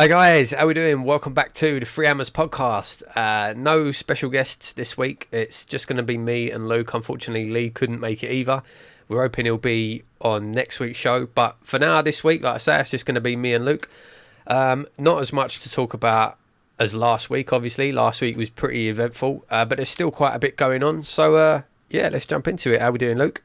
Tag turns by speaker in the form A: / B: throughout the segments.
A: Hi guys, how we doing? Welcome back to the Free Hammers podcast. No special guests this week. It's just going to be me and Luke. Unfortunately, Lee couldn't make it either. We're hoping he'll be on next week's show. But for now, this week, like I say, it's just going to be me and Luke. Not as much to talk about as last week, obviously. Last week was pretty eventful, but there's still quite a bit going on. So, yeah, let's jump into it. How we doing, Luke?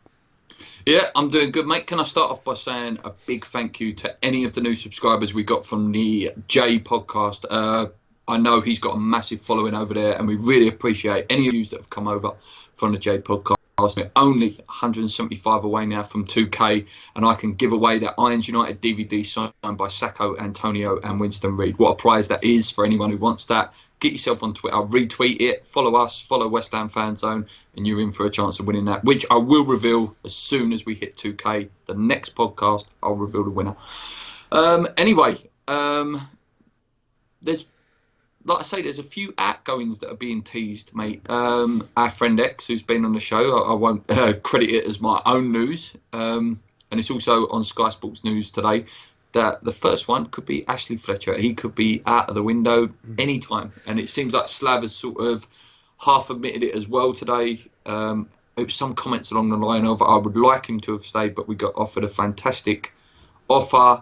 B: Yeah, I'm doing good, mate. Can I start off by saying a big thank you to any of the new subscribers we got from the J podcast. I know he's got a massive following over there, and we really appreciate any of you that have come over from the J podcast. We're only 175 away now from 2K, and I can give away that Irons United DVD signed by Sacco, Antonio, and Winston Reid. What a prize that is for anyone who wants that. Get yourself on Twitter, retweet it, follow us, follow West Ham Fan Zone, and you're in for a chance of winning that, which I will reveal as soon as we hit 2K. The next podcast, I'll reveal the winner. Anyway, there's, like I say, there's a few outgoings that are being teased, mate. Our friend X, who's been on the show, I won't credit it as my own news, and it's also on Sky Sports News today, that the first one could be Ashley Fletcher. He could be out of the window anytime. And it seems like Slav has sort of half admitted it as well today. It was some comments along the line of, I would like him to have stayed, but we got offered a fantastic offer,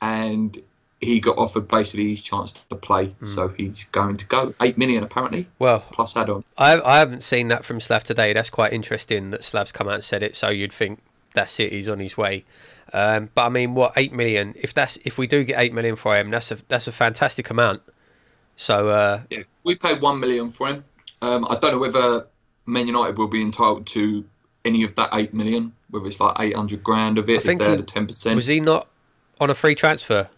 B: and he got offered basically his chance to play. So he's going to go. 8 million apparently,
A: well,
B: plus add-on.
A: I haven't seen that from Slav today. That's quite interesting that Slav's come out and said it, so you'd think that's it, he's on his way. But I mean, what, 8 million? If we do get 8 million for him, that's a fantastic amount. So
B: yeah, we paid 1 million for him. I don't know whether Man United will be entitled to any of that 8 million, whether it's like 800 grand of it, if they had a 10%.
A: Was he not on a free transfer?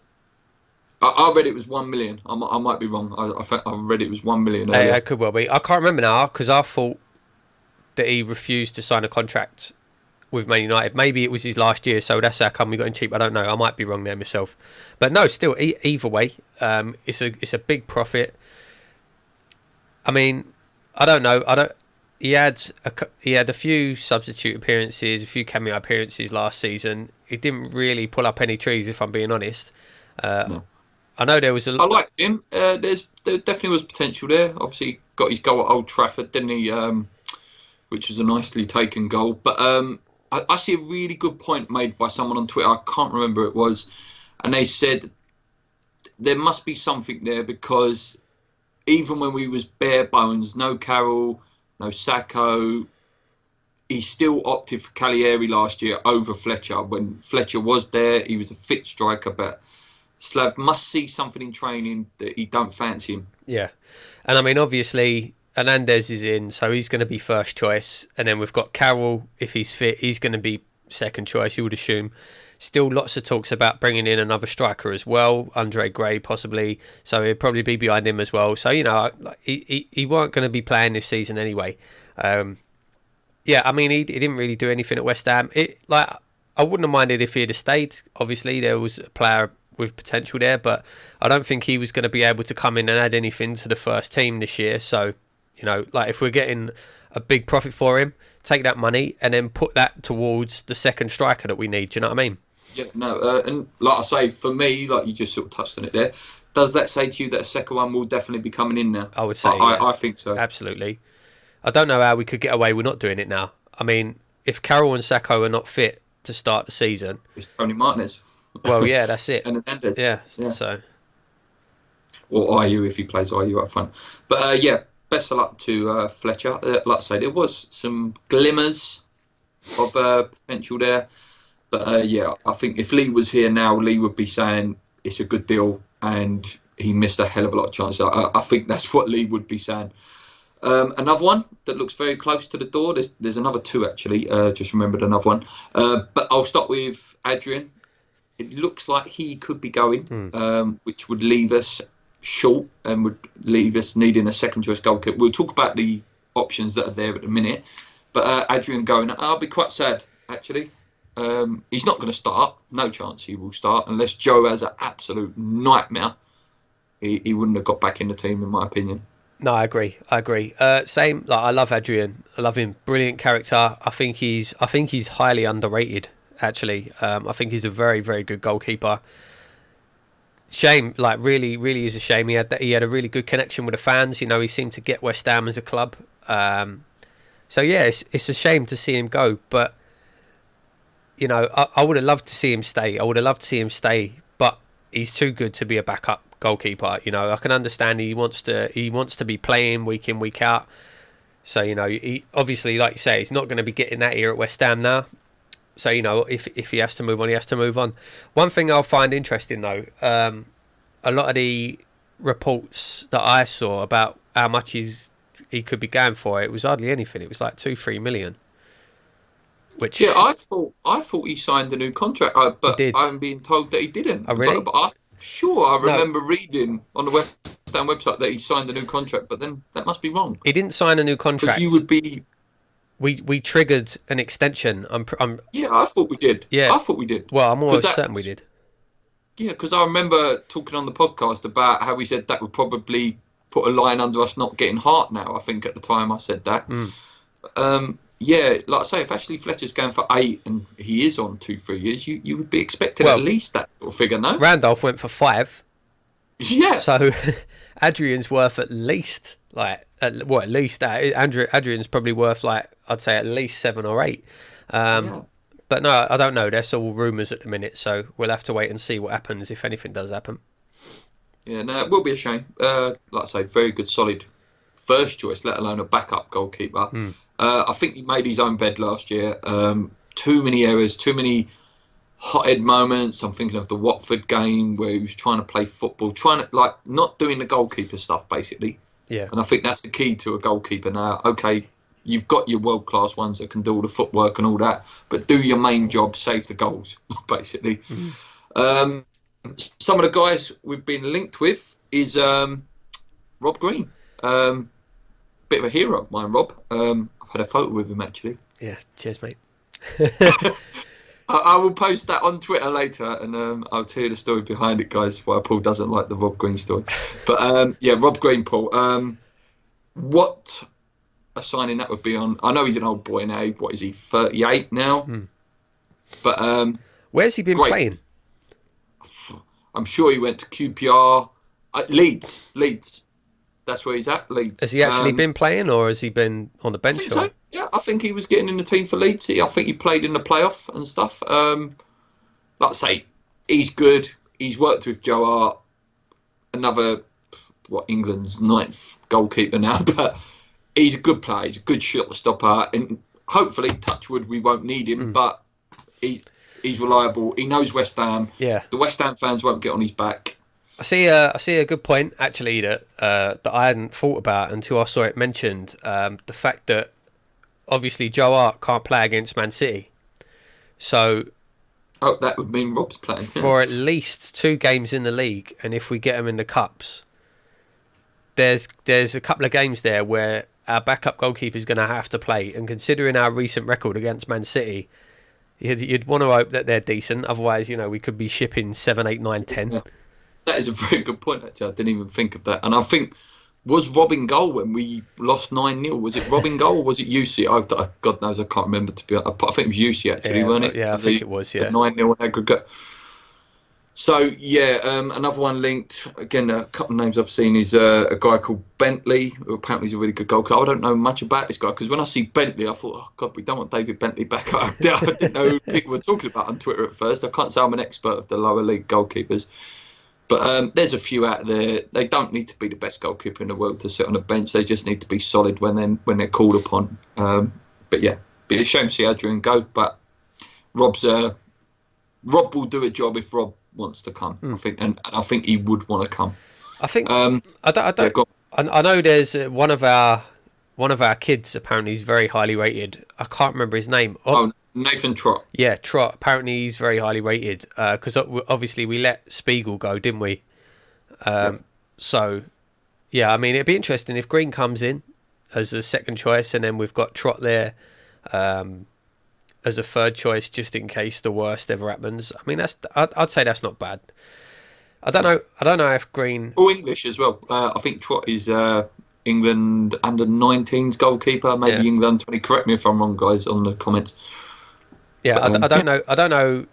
B: I read it was 1 million. I might be wrong. I read it was 1 million.
A: It could well be. I can't remember now because I thought that he refused to sign a contract with Man United. Maybe it was his last year, so that's how come we got him cheap. I don't know. I might be wrong there myself. But no, still, either way, it's a big profit. I mean, I don't know. He had a few substitute appearances, a few cameo appearances last season. He didn't really pull up any trees, if I'm being honest. No. I know there was
B: I liked him. There definitely was potential there. Obviously, got his goal at Old Trafford, didn't he? Which was a nicely taken goal. But I see a really good point made by someone on Twitter. I can't remember who it was, and they said there must be something there because even when we was bare bones, no Carroll, no Sacco, he still opted for Cagliari last year over Fletcher. When Fletcher was there, he was a fit striker, but Slav must see something in training that he don't fancy him.
A: Yeah, and I mean, obviously, Hernandez is in, so he's going to be first choice. And then we've got Carroll, if he's fit, he's going to be second choice, you would assume. Still lots of talks about bringing in another striker as well, Andre Gray possibly. So he'll probably be behind him as well. So, you know, he weren't going to be playing this season anyway. Yeah, I mean, he didn't really do anything at West Ham. I wouldn't have minded if he'd have stayed. Obviously, there was a player with potential there, but I don't think he was going to be able to come in and add anything to the first team this year. So, you know, like if we're getting a big profit for him, take that money and then put that towards the second striker that we need. Do you know what I mean?
B: Yeah, no, and like I say, for me, like you just sort of touched on it there, does that say to you that a second one will definitely be coming in now?
A: I would say,
B: I think so.
A: Absolutely. I don't know how we could get away with not doing it now. I mean, if Carroll and Sacco are not fit to start the season...
B: It's Tony Martinez.
A: Well, yeah, that's it.
B: And Hernandez.
A: Yeah, so...
B: Or IU if he plays IU up front. But, yeah, best of luck to Fletcher. Like I say, there was some glimmers of potential there. But, yeah, I think if Lee was here now, Lee would be saying it's a good deal and he missed a hell of a lot of chances. I think that's what Lee would be saying. Another one that looks very close to the door. There's another two, actually. Just remembered another one. But I'll start with Adrian. It looks like he could be going, which would leave us short and would leave us needing a second-choice goalkeeper. We'll talk about the options that are there at the minute. But Adrian going, I'll be quite sad, actually. He's not going to start. No chance he will start unless Joe has an absolute nightmare. He wouldn't have got back in the team, in my opinion.
A: No, I agree. Same. Like, I love Adrian. I love him. Brilliant character. I think he's highly underrated. Actually, I think he's a very, very good goalkeeper. Shame, like really is a shame. He had a really good connection with the fans. You know, he seemed to get West Ham as a club. So yeah, it's a shame to see him go. But you know, I would have loved to see him stay. But he's too good to be a backup goalkeeper. You know, I can understand he wants to be playing week in, week out. So you know, he obviously, like you say, he's not going to be getting that here at West Ham now. So you know, if he has to move on, he has to move on. One thing I'll find interesting though, a lot of the reports that I saw about how much he could be going for, it was hardly anything. It was like 2-3 million. Which
B: I thought he signed a new contract, but I'm being told that he didn't.
A: Oh really?
B: But I remember reading on the West Ham website that he signed a new contract, but then that must be wrong.
A: He didn't sign a new contract.
B: Because you would be.
A: We triggered an extension.
B: Yeah, I thought we did.
A: Yeah,
B: I thought we did.
A: Well, I'm almost certain we did.
B: Yeah, because I remember talking on the podcast about how we said that would probably put a line under us not getting Hart now. I think at the time I said that. Yeah, like I say, if Ashley Fletcher's going for 8 and he is on 2-3 years, you would be expecting at least that sort of figure, no?
A: Randolph went for 5.
B: Yeah.
A: So Adrian's worth at least at least Adrian's probably worth I'd say at least 7 or 8. But no, I don't know. There's all rumours at the minute, so we'll have to wait and see what happens if anything does happen.
B: Yeah, no, it will be a shame. Like I say, very good, solid first choice, let alone a backup goalkeeper. I think he made his own bed last year. Too many errors, too many hot-head moments. I'm thinking of the Watford game where he was trying to play football, not doing the goalkeeper stuff, basically.
A: Yeah.
B: And I think that's the key to a goalkeeper now. Okay, you've got your world-class ones that can do all the footwork and all that, but do your main job, save the goals, basically. Some of the guys we've been linked with is Rob Green. Bit of a hero of mine, Rob. I've had a photo with him, actually.
A: Yeah, cheers, mate.
B: I will post that on Twitter later, and I'll tell you the story behind it, guys, why Paul doesn't like the Rob Green story. But, yeah, Rob Green, Paul. What a signing that would be on. I know he's an old boy now. What is he, 38 now? But
A: where's he been playing?
B: I'm sure he went to QPR. Leeds. That's where he's at, Leeds.
A: Has he actually been playing, or has he been on the bench?
B: I think so. Yeah, I think he was getting in the team for Leeds. I think he played in the playoff and stuff. Like I say, he's good. He's worked with Joe Hart, another, England's 9th goalkeeper now, but he's a good player. He's a good shot stopper, and hopefully, touch wood, we won't need him, but he's reliable. He knows West Ham. Yeah. The West Ham fans won't get on his back.
A: I see a good point actually that I hadn't thought about until I saw it mentioned. The fact that obviously Joe Hart can't play against Man City, so
B: that would mean Rob's playing
A: for at least 2 games in the league, and if we get him in the cups, there's a couple of games there where our backup goalkeeper is going to have to play. And considering our recent record against Man City, you'd want to hope that they're decent. Otherwise, we could be shipping 7, 8, 9, 10.
B: Yeah. That is a very good point, actually. I didn't even think of that. And I think, was Rob in goal when we lost 9-0? Was it Rob in goal or was it UC? God knows, I can't remember, to be honest. I think it was UC, actually, weren't it?
A: Yeah, I think it was, yeah.
B: 9-0 aggregate. So, yeah, another one linked. Again, a couple of names I've seen is a guy called Bentley, who apparently is a really good goalkeeper. I don't know much about this guy, because when I see Bentley, I thought, oh, God, we don't want David Bentley back up. I didn't know who people were talking about on Twitter at first. I can't say I'm an expert of the lower league goalkeepers. But there's a few out there. They don't need to be the best goalkeeper in the world to sit on a bench. They just need to be solid when they're called upon. But yeah, be a shame to see Adrian go. But Rob will do a job if Rob wants to come. I think, and I think he would want to come.
A: I think I know there's one of our kids apparently is very highly rated. I can't remember his name.
B: Nathan Trott.
A: Yeah, Trott. Apparently he's very highly rated because obviously we let Spiegel go, didn't we? So, yeah, I mean, it'd be interesting if Green comes in as a second choice, and then we've got Trott there as a third choice, just in case the worst ever happens. I mean, I'd say that's not bad. I don't know if Green.
B: All English as well. I think Trott is England under 19s goalkeeper, maybe England 20. Correct me if I'm wrong, guys, on the comments.
A: Yeah, but, I don't know.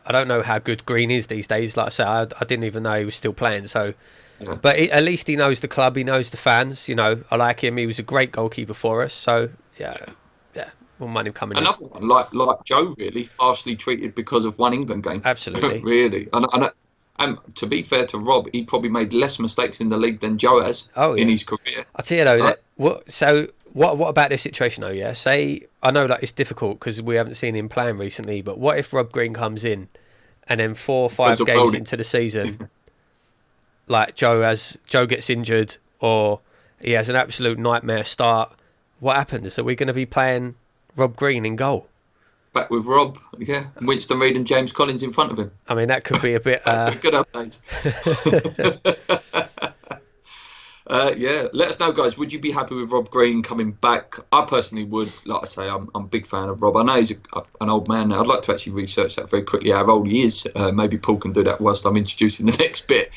A: I don't know how good Green is these days. Like I said, I didn't even know he was still playing. So,
B: Yeah.
A: but at least he knows the club. He knows the fans. You know, I like him. He was a great goalkeeper for us. So yeah, wouldn't mind him coming in.
B: Another one, like Joe, really harshly treated because of one England game.
A: Absolutely.
B: Really. And to be fair to Rob, he probably made less mistakes in the league than Joe has in his career.
A: I'll tell you though,
B: Right?
A: what about this situation though? Yeah, say I know that it's difficult because we haven't seen him playing recently, but what if Rob Green comes in and then 4 or 5 games into the season, like Joe gets injured or he has an absolute nightmare start? What happens? Are we going to be playing Rob Green in goal?
B: Back with Rob, Winston Reid and James Collins in front of him.
A: I mean, that could be a bit.
B: Back to the good old days. Let us know, guys. Would you be happy with Rob Green coming back? I personally would. Like I say, I'm a big fan of Rob. I know he's an old man now. I'd like to actually research that very quickly, how old he is. Maybe Paul can do that whilst I'm introducing the next bit.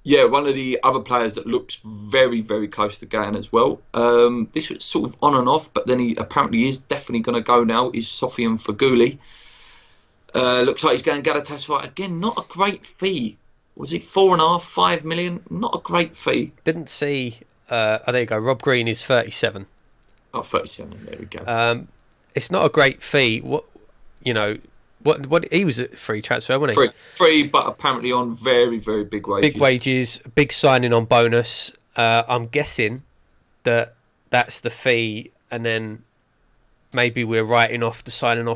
B: One of the other players that looks very, very close to going as well. This was sort of on and off, but then he apparently is definitely going to go now, is Sofian Feghouli. Looks like he's going Galatasaray. Again, not a great fee. Was it 4.5, 5 million? Not a great fee.
A: Didn't see. There you go. Rob Green is 37.
B: Oh, 37. There we go.
A: It's not a great fee. What he was a free transfer, wasn't he?
B: Free, but apparently on very, very big wages.
A: Big wages, big signing on bonus. I'm guessing that's the fee, and then maybe we're writing off the signing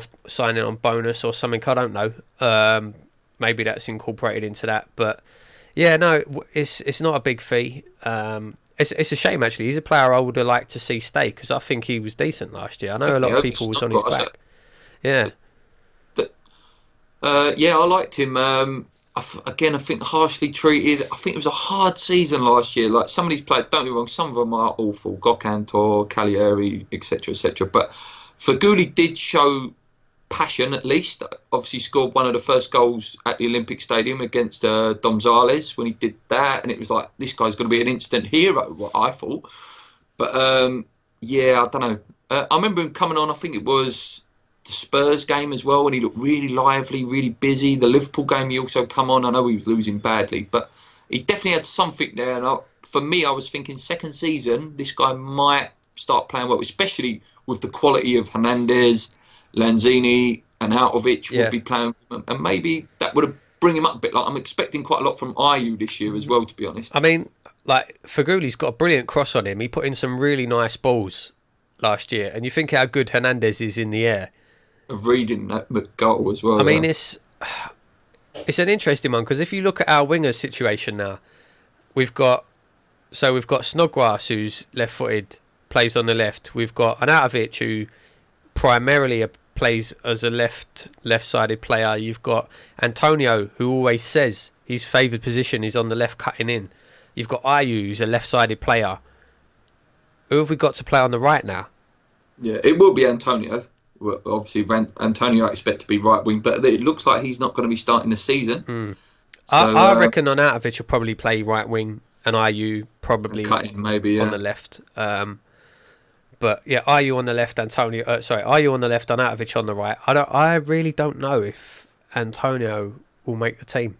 A: on bonus or something. I don't know. Maybe that's incorporated into that, but yeah, no, it's not a big fee. It's a shame actually. He's a player I would have liked to see stay because I think he was decent last year. I know a lot of people was on his back. Yeah.
B: I liked him. Again, I think harshly treated. I think it was a hard season last year. Like some of these players, don't get me wrong, some of them are awful. Gokantor, Cagliari, etc., etc. But Feghouli did show passion at least. Obviously scored one of the first goals at the Olympic Stadium against Gonzalez when he did that, and it was like, this guy's going to be an instant hero, what I thought. But I don't know. I remember him coming on, I think it was the Spurs game as well, when he looked really lively, really busy. The Liverpool game he also come on. I know he was losing badly, but he definitely had something there. And for me, I was thinking second season, this guy might start playing well, especially with the quality of Hernandez, Lanzini and Arnautovic would be playing for him, and maybe that would have bring him up a bit. Like I'm expecting quite a lot from Ayew this year as well, to be honest.
A: I mean, like Fegouli's got a brilliant cross on him. He put in some really nice balls last year, and you think how good Hernandez is in the air.
B: Of reading that goal as well.
A: I mean, it's an interesting one because if you look at our wingers situation now, we've got Snodgrass, who's left-footed, plays on the left. We've got Arnautovic, who primarily plays as a left-sided player. You've got Antonio, who always says his favoured position is on the left, cutting in. You've got Ayew, who's a left-sided player. Who have we got to play on the right now?
B: Yeah, it will be Antonio. Well, obviously, Antonio I expect to be right wing, but it looks like he's not going to be starting the season.
A: So, I reckon Arnautovic will probably play right wing, and Ayew probably
B: cutting maybe
A: on the left. But yeah, Ayew on the left, Ayew on the left, Arnautovic on the right. I really don't know if Antonio will make the team.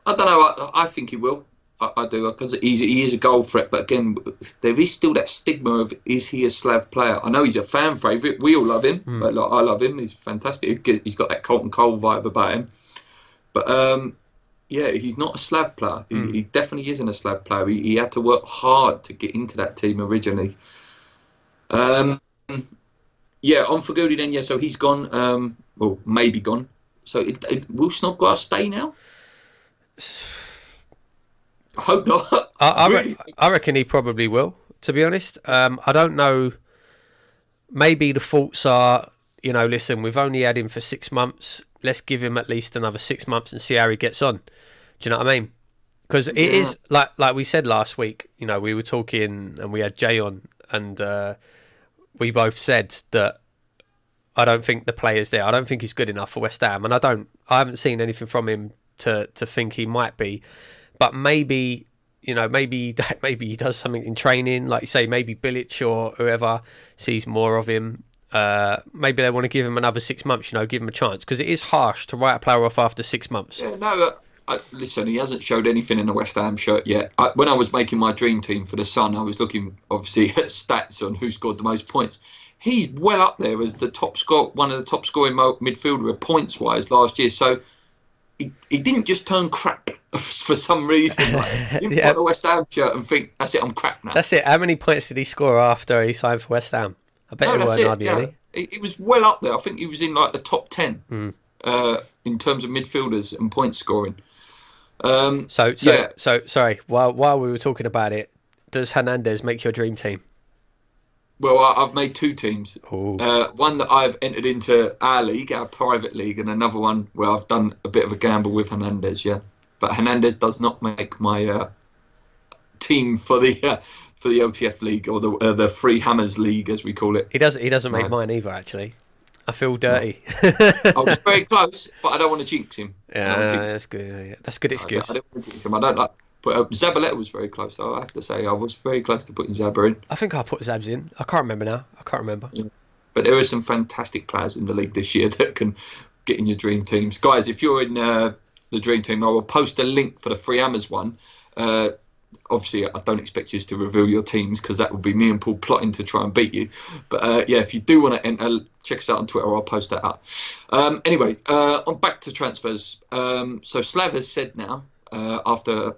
B: I don't know. I think he will. I do, because he is a goal threat. But again, there is still that stigma of, is he a Slav player? I know he's a fan favourite. We all love him. But I love him. He's fantastic. He's got that Colton Cole vibe about him. But he's not a Slav player. He definitely isn't a Slav player. He had to work hard to get into that team originally. On Feghouli then, so he's gone. Well, maybe gone. So will Snodgrass stay now? I hope not.
A: I reckon he probably will, to be honest. I don't know. Maybe the thoughts are, listen, we've only had him for 6 months. Let's give him at least another 6 months and see how he gets on. Do you know what I mean? Because it is, like we said last week, we were talking and we had Jay on, and we both said that I don't think the player's there. I don't think he's good enough for West Ham, and I haven't seen anything from him to think he might be. But maybe he does something in training, like you say. Maybe Bilic or whoever sees more of him. maybe they want to give him another 6 months, give him a chance, because it is harsh to write a player off after 6 months.
B: Yeah, no, listen, he hasn't showed anything in the West Ham shirt yet. When I was making my dream team for the Sun, I was looking, obviously, at stats on who scored the most points. He's well up there as one of the top scoring midfielder points-wise last year. So he didn't just turn crap for some reason. Like, he didn't put on a West Ham shirt and think, that's it, I'm crap now.
A: That's it. How many points did he score after he signed for West Ham? I bet it weren't hardly any.
B: He was well up there. I think he was in like the top 10 in terms of midfielders and point scoring.
A: So sorry. While we were talking about it, does Hernandez make your dream team?
B: Well, I've made 2 teams. One that I've entered into our league, our private league, and another one where I've done a bit of a gamble with Hernandez. Yeah, but Hernandez does not make my team for the LTF league, or the Free Hammers league, as we call it.
A: He doesn't make mine either. Actually, I feel dirty.
B: No. I was very close, but I don't want to jinx him.
A: Yeah, that's good. Yeah. That's a good excuse.
B: I don't want to jinx him. I don't like. But Zabaleta was very close, though. I have to say, I was very close to putting Zaba in.
A: I think I put Zabs in. I can't remember now. Yeah.
B: But there are some fantastic players in the league this year that can get in your dream teams. Guys, if you're in the dream team, I will post a link for the Free Hammers one. Obviously, I don't expect you to reveal your teams, because that would be me and Paul plotting to try and beat you. But if you do want to enter, check us out on Twitter. I'll post that up. Anyway, on back to transfers. So Slav has said now, after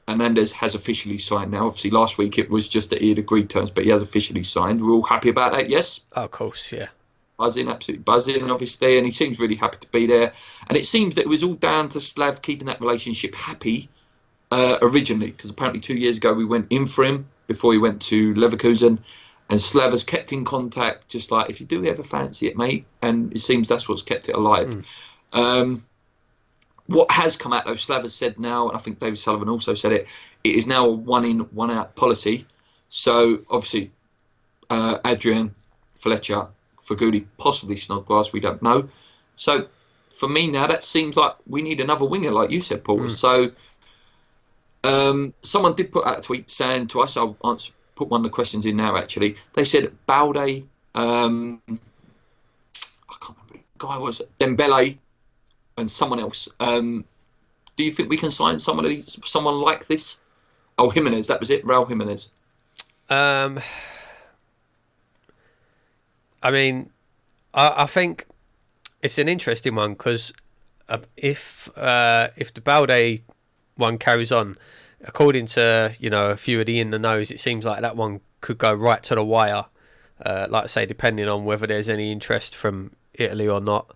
B: Hernandez has officially signed now. Obviously, last week it was just that he had agreed terms, but he has officially signed. We're all happy about that, yes?
A: Oh, of course, yeah.
B: Buzzing, absolutely buzzing, obviously, and he seems really happy to be there. And it seems that it was all down to Slav keeping that relationship happy originally, because apparently 2 years ago we went in for him before he went to Leverkusen, and Slav has kept in contact, just like, if you do ever fancy it, mate, and it seems that's what's kept it alive. What has come out, though, Slav has said now, and I think David Sullivan also said it, it is now a one-in, one-out policy. So, obviously, Adrian, Fletcher, Fagudi, possibly Snodgrass, we don't know. So, for me now, that seems like we need another winger, like you said, Paul. So, someone did put out a tweet saying to us, I'll put one of the questions in now, actually. They said Balde, I can't remember who the guy was, Dembele, and someone else. Do you think we can sign someone like this? Oh, Jimenez, that was it, Raul Jimenez.
A: I mean, I think it's an interesting one, because if the Balde one carries on, according to a few of the in the knows, it seems like that one could go right to the wire. Like I say, depending on whether there's any interest from Italy or not.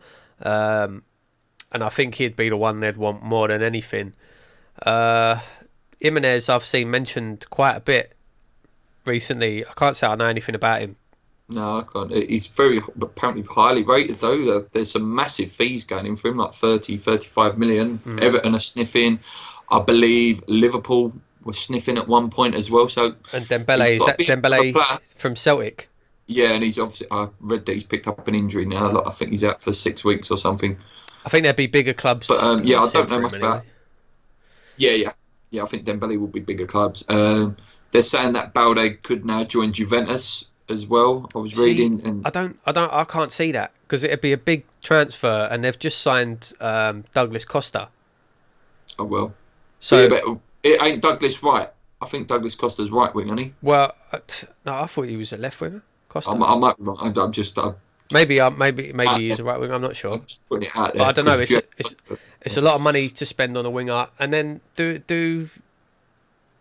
A: And I think he'd be the one they'd want more than anything. Jimenez, I've seen mentioned quite a bit recently. I can't say I know anything about him.
B: No, I can't. He's apparently highly rated, though. There's some massive fees going in for him, like 35 million. Everton are sniffing. I believe Liverpool was sniffing at one point as well. So,
A: and Dembele, is that Dembele from Celtic?
B: Yeah, and he's obviously, I read that he's picked up an injury now. I think he's out for 6 weeks or something.
A: I think there'd be bigger clubs.
B: But I don't know much about. Yeah. I think Dembele will be bigger clubs. They're saying that Balde could now join Juventus as well. I was reading, and
A: I can't see that, because it'd be a big transfer, and they've just signed Douglas Costa.
B: Oh well.
A: So,
B: yeah, but it ain't Douglas right. I think Douglas Costa's right wing, isn't he?
A: Well, no, I thought he was a left winger. Costa.
B: I might be wrong. I'm just.
A: Maybe he's a right winger. I'm not sure.
B: I'm just putting it out there.
A: But I don't know. It's a lot of money to spend on a winger, and then do.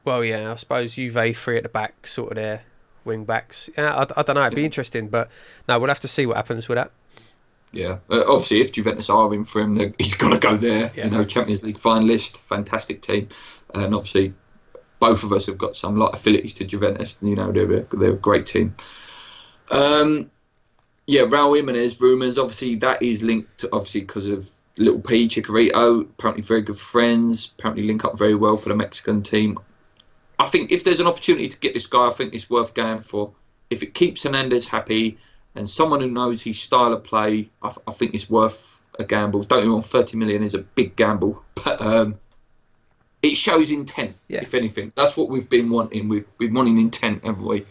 A: Well, yeah, I suppose Juve 3 at the back, sort of their wing backs. Yeah, I don't know. It'd be interesting, but no, we'll have to see what happens with that.
B: Yeah, obviously, if Juventus are in for him, he's got to go there.
A: Yeah.
B: Champions League finalist, fantastic team, and obviously, both of us have got some affiliates to Juventus. They're a great team. Raul Jimenez rumours. Obviously, that is linked to because of Little P, Chicharito. Apparently, very good friends. Apparently, link up very well for the Mexican team. I think if there's an opportunity to get this guy, I think it's worth going for. If it keeps Hernandez happy and someone who knows his style of play, I think it's worth a gamble. Don't get me wrong, 30 million is a big gamble, but it shows intent, if anything. That's what we've been wanting. We've been wanting intent, haven't we?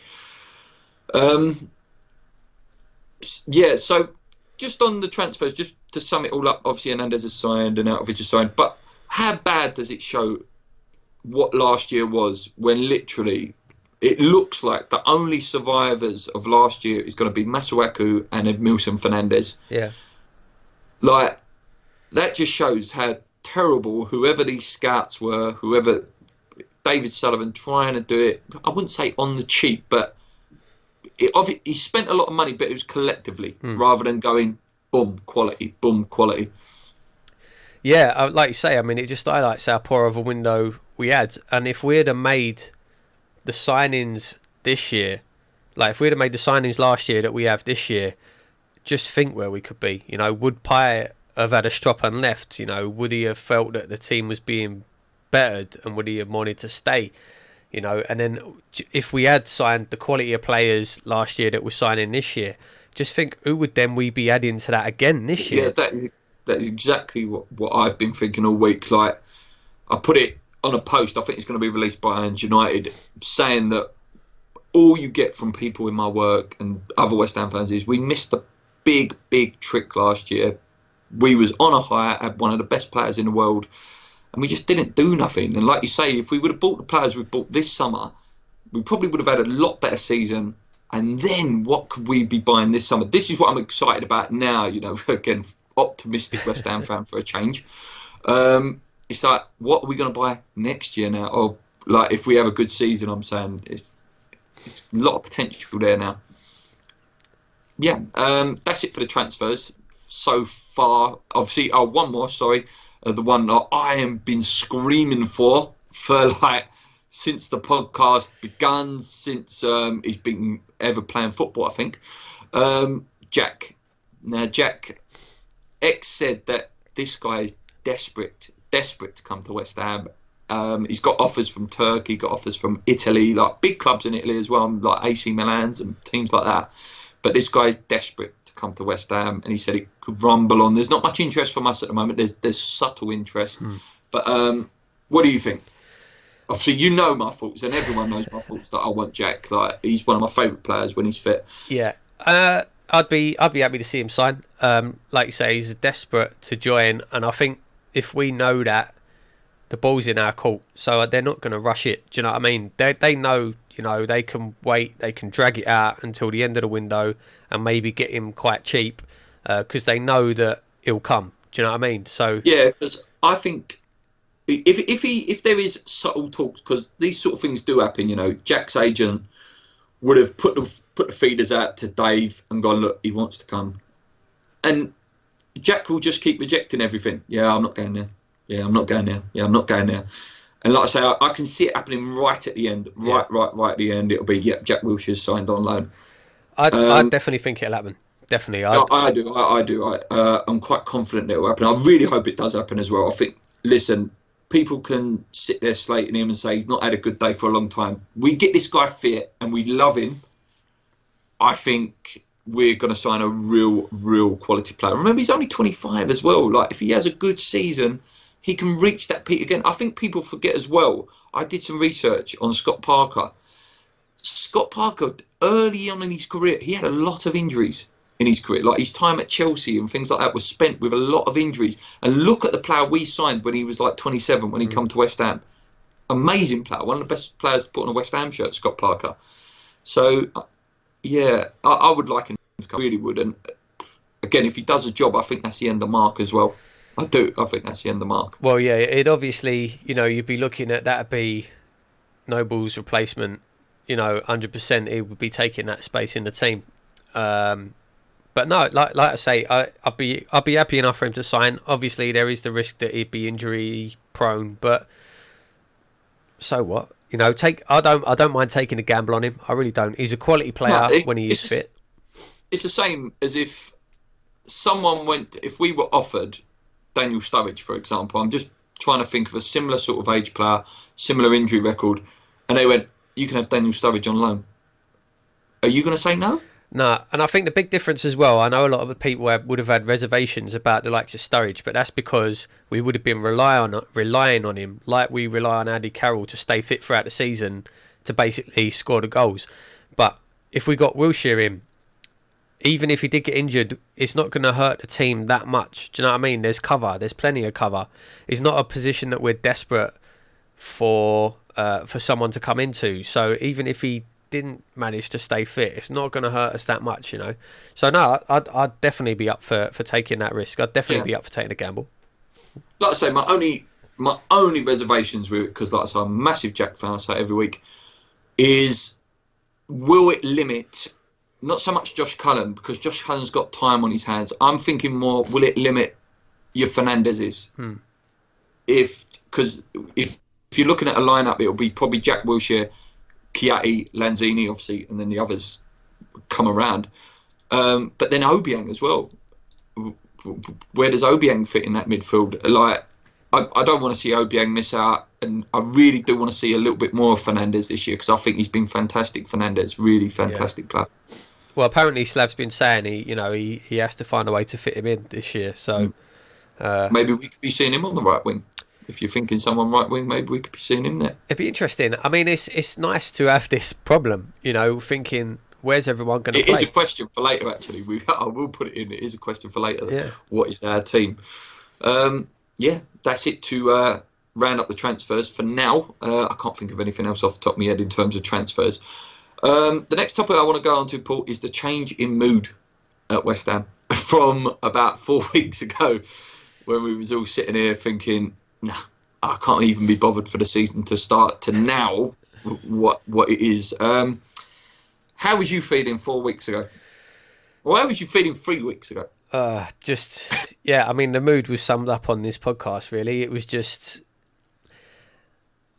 B: Yeah, so just on the transfers, just to sum it all up, obviously Hernandez has signed and Arnautovic has signed, but how bad does it show what last year was when literally it looks like the only survivors of last year is going to be Masuaku and Edmilson Fernandez?
A: Yeah.
B: Like, that just shows how terrible whoever these scouts were, whoever David Sullivan trying to do it, I wouldn't say on the cheap, but he spent a lot of money, but it was collectively rather than going boom quality.
A: Yeah, like you say, I mean, it just highlights how poor of a window we had. And if we'd have made the signings this year, like if we'd have made the signings last year that we have this year, just think where we could be. You know, would Pye have had a strop and left? You know, would he have felt that the team was being bettered and would he have wanted to stay? You know, and then if we had signed the quality of players last year that we're signing this year, just think who would then we be adding to that again this year?
B: Yeah, that is exactly what I've been thinking all week. Like, I put it on a post, I think it's going to be released by Irons United, saying that all you get from people in my work and other West Ham fans is we missed the big trick last year. We was on a high, had one of the best players in the world, and we just didn't do nothing. And like you say, if we would have bought the players we've bought this summer, we probably would have had a lot better season. And then what could we be buying this summer? This is what I'm excited about now, you know, again, optimistic West Ham fan for a change. It's like, what are we going to buy next year now? Or like, if we have a good season, I'm saying it's a lot of potential there now. Yeah, that's it for the transfers so far. Obviously, one more, sorry. The one that I have been screaming for like since the podcast began, since he's been ever playing football, I think. Jack. Now, Jack X said that this guy is desperate to come to West Ham. He's got offers from Turkey, got offers from Italy, like big clubs in Italy as well, like AC Milan's and teams like that. But this guy's desperate to come to West Ham, and he said it could rumble on. There's not much interest from us at the moment. There's subtle interest. But what do you think? Obviously, you know my thoughts, and everyone knows my thoughts that I want Jack. Like, he's one of my favourite players when he's fit.
A: Yeah, I'd be happy to see him sign. Like you say, he's desperate to join, and I think if we know that, the ball's in our court, so they're not going to rush it. Do you know what I mean? They know, you know, they can wait, they can drag it out until the end of the window and maybe get him quite cheap because they know that he'll come. Do you know what I mean? So
B: yeah, because I think if there is subtle talks, because these sort of things do happen. You know, Jack's agent would have put the feeders out to Dave and gone, look, he wants to come, and Jack will just keep rejecting everything. Yeah, I'm not going there. Yeah, I'm not going there. Yeah, I'm not going there. And like I say, I can see it happening right at the end. Right at the end. It'll be, Jack Wilshere's signed on loan.
A: I definitely think it'll happen. Definitely.
B: I do. I'm quite confident it will happen. I really hope it does happen as well. I think, listen, people can sit there slating him and say he's not had a good day for a long time. We get this guy fit and we love him. I think we're going to sign a real quality player. Remember, he's only 25 as well. Like, if he has a good season, he can reach that peak again. I think people forget as well. I did some research on Scott Parker. Scott Parker, early on in his career, he had a lot of injuries in his career. Like, his time at Chelsea and things like that was spent with a lot of injuries. And look at the player we signed when he was like 27, when he come to West Ham. Amazing player. One of the best players to put on a West Ham shirt, Scott Parker. So, yeah, I would like him to come. I really would. And again, if he does a job, I think that's the end of Mark as well. I do. I think that's the end of the mark.
A: Well, yeah, it obviously, you know, you'd be looking at that'd be Noble's replacement. You know, 100%, he would be taking that space in the team. But no, like I say, I'd be happy enough for him to sign. Obviously, there is the risk that he'd be injury prone, but so what? You know, I don't mind taking a gamble on him. I really don't. He's a quality player when he is fit.
B: It's the same as if if we were offered Daniel Sturridge, for example. I'm just trying to think of a similar sort of age player, similar injury record, and they went, you can have Daniel Sturridge on loan. Are you going to say no?
A: No, and I think the big difference as well, I know a lot of the people would have had reservations about the likes of Sturridge, but that's because we would have been relying on him like we rely on Andy Carroll to stay fit throughout the season to basically score the goals. But if we got Wilshere in, even if he did get injured, it's not going to hurt the team that much. Do you know what I mean? There's cover. There's plenty of cover. It's not a position that we're desperate for someone to come into. So even if he didn't manage to stay fit, it's not going to hurt us that much, you know. So no, I'd definitely be up for taking that risk. I'd definitely be up for taking a gamble.
B: Like I say, my only reservations with it, because like I say, I'm a massive Jack fan, I say it every week, is will it limit, not so much Josh Cullen, because Josh Cullen's got time on his hands. I'm thinking more, will it limit your Fernandez's? Because if you're looking at a lineup, it'll be probably Jack Wilshere, Chiatti, Lanzini, obviously, and then the others come around. But then Obiang as well. Where does Obiang fit in that midfield? Like, I don't want to see Obiang miss out, and I really do want to see a little bit more of Fernandez this year, because I think he's been fantastic. Fernandez, really fantastic player. Well,
A: apparently Slav's been saying he has to find a way to fit him in this year. So
B: maybe we could be seeing him on the right wing. If you're thinking someone right wing, maybe we could be seeing him there.
A: It'd be interesting. I mean, it's nice to have this problem, thinking, where's everyone going to play?
B: It is a question for later, actually. I will put it in. It is a question for later.
A: Yeah. What is
B: our team? That's it to round up the transfers for now. I can't think of anything else off the top of my head in terms of transfers. The next topic I want to go on to, Paul, is the change in mood at West Ham from about 4 weeks ago, when we was all sitting here thinking, nah, I can't even be bothered for the season to start, to now what it is. How was you feeling 4 weeks ago? Or how was you feeling 3 weeks ago?
A: I mean, the mood was summed up on this podcast, really. It was just,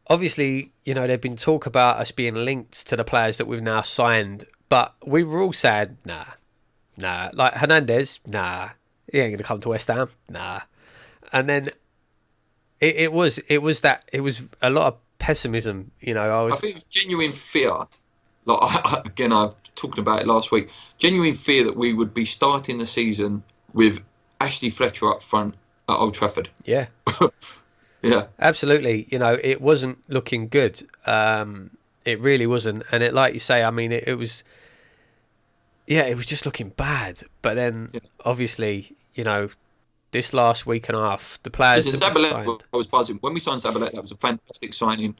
A: obviously, there'd been talk about us being linked to the players that we've now signed, but we were all saying, nah, like Hernandez, nah, he ain't going to come to West Ham, nah. And then it was a lot of pessimism, I
B: think it was genuine fear. Like I've talked about it last week. Genuine fear that we would be starting the season with Ashley Fletcher up front at Old Trafford.
A: Yeah.
B: Yeah.
A: Absolutely. It wasn't looking good. It really wasn't. And it, like you say, I mean, it was just looking bad. But then, obviously, this last week and a half, the players
B: I was buzzing. When we signed Zabaleta, that was a fantastic signing.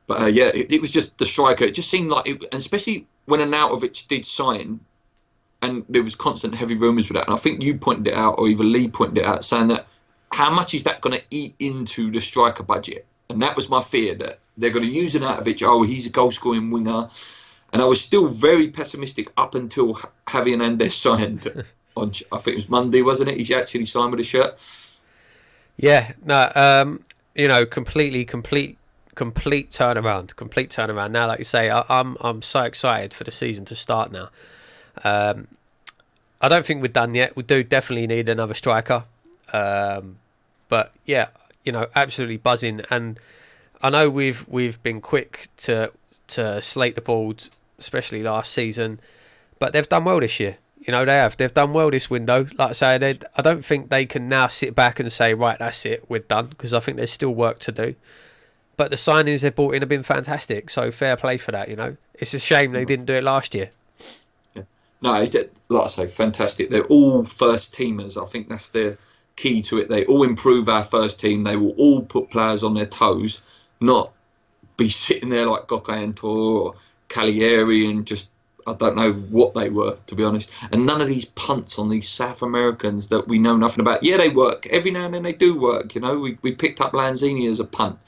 B: But it was just the striker. It just seemed like, and especially when Arnautovic did sign, and there was constant heavy rumours with that. And I think you pointed it out, or even Lee pointed it out, saying that how much is that going to eat into the striker budget? And that was my fear, that they're going to use Arnautovic. Oh, he's a goal-scoring winger. And I was still very pessimistic up until Javi Hernandez signed on, I think it was Monday, wasn't it? He actually signed with a shirt.
A: Yeah, no, complete turnaround. Now, like you say, I'm so excited for the season to start now. I don't think we're done yet. We do definitely need another striker. But yeah, absolutely buzzing. And I know we've been quick to slate the board, especially last season, but they've done well this year. They've done well this window. Like I say, I don't think they can now sit back and say, right, that's it, we're done, because I think there's still work to do. But the signings they've brought in have been fantastic, so fair play for that. It's a shame they didn't do it last year.
B: Yeah. No, like I say, fantastic. They're all first teamers. I think that's the key to it. They all improve our first team. They will all put players on their toes, not be sitting there like Gokayantore or Cagliari and just, I don't know what they were, to be honest. And none of these punts on these South Americans that we know nothing about. Yeah, they work. Every now and then they do work. We picked up Lanzini as a punt.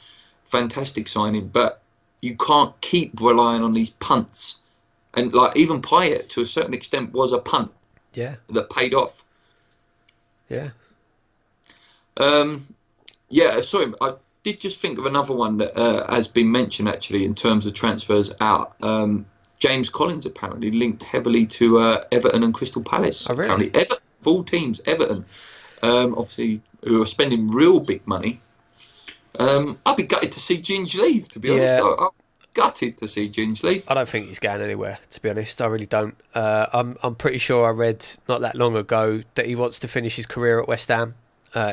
B: Fantastic signing. But you can't keep relying on these punts. And like even Payet, to a certain extent, was a punt.
A: Yeah.
B: That paid off.
A: Yeah.
B: Sorry, I did just think of another one that has been mentioned actually in terms of transfers out. James Collins apparently linked heavily to Everton and Crystal Palace.
A: Oh, really?
B: Apparently, Everton, of all teams, Everton, obviously, who are spending real big money. I'd be gutted to see Ginge leave, to be honest. I'm gutted to see Ginge leave.
A: I don't think he's going anywhere, to be honest. I really don't. I'm pretty sure I read not that long ago that he wants to finish his career at West Ham.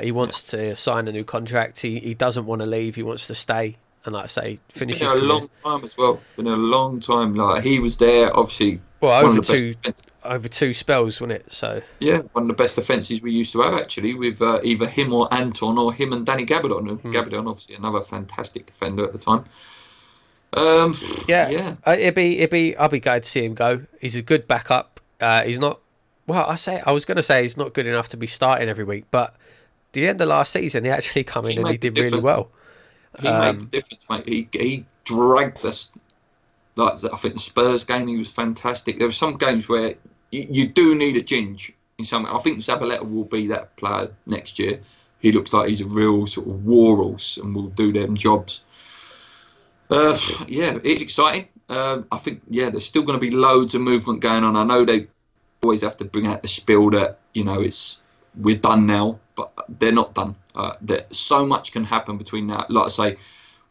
A: He wants to sign a new contract. He doesn't want to leave. He wants to stay. And like I say, finish his career.
B: Been there a long time as well. Been a long time. Like he was there, obviously
A: Well,
B: one of the best defences.
A: over two spells, wasn't it? So
B: Yeah, one of the best defences we used to have, actually, with either him or Anton, or him and Danny Gabardon. And Gabardon, obviously, another fantastic defender at the time. Yeah.
A: I'll be glad to see him go. He's a good backup. He's not. Well, I was going to say he's not good enough to be starting every week, but the end of last season, he actually come in and he did really well.
B: He made the difference, mate. He dragged us. Like, I think the Spurs game, he was fantastic. There were some games where you do need a ginge in some. I think Zabaleta will be that player next year. He looks like he's a real sort of war horse and will do them jobs. Yeah, it's exciting. I think, there's still going to be loads of movement going on. I know they always have to bring out the spiel that, we're done now, but they're not done. So much can happen between now. Like I say,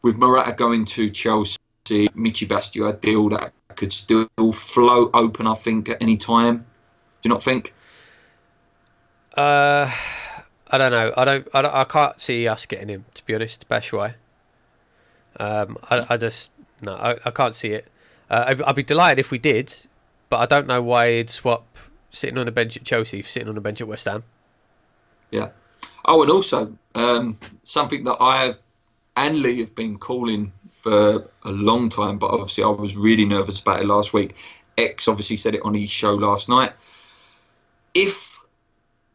B: with Morata going to Chelsea, Michy Bastia, a deal that could still float open, I think, at any time. Do you not think?
A: I don't know. I can't see us getting him, to be honest, Batshuayi. I can't see it. I'd be delighted if we did, but I don't know why he'd swap sitting on the bench at Chelsea for sitting on the bench at West Ham.
B: Yeah. Oh, and also something that I and Lee have been calling for a long time, but obviously I was really nervous about it last week. X obviously said it on his show last night. If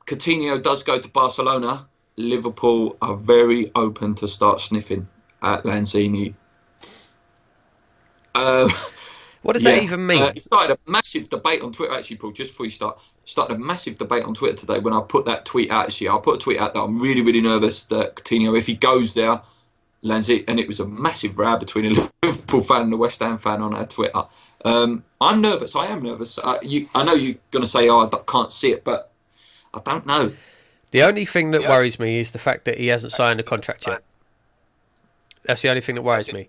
B: Coutinho does go to Barcelona, Liverpool are very open to start sniffing at Lanzini.
A: What does that even mean?
B: It started a massive debate on Twitter, actually, Paul, just before you start. Started a massive debate on Twitter today when I put that tweet out. Actually, I put a tweet out that I'm really, really nervous that Coutinho, if he goes there, Lanzini, and it was a massive row between a Liverpool fan and a West Ham fan on our Twitter. I'm nervous. I am nervous. I know you're going to say, I can't see it, but I don't know.
A: The only thing that worries me is the fact that he hasn't signed a contract yet. That's the only thing that worries me.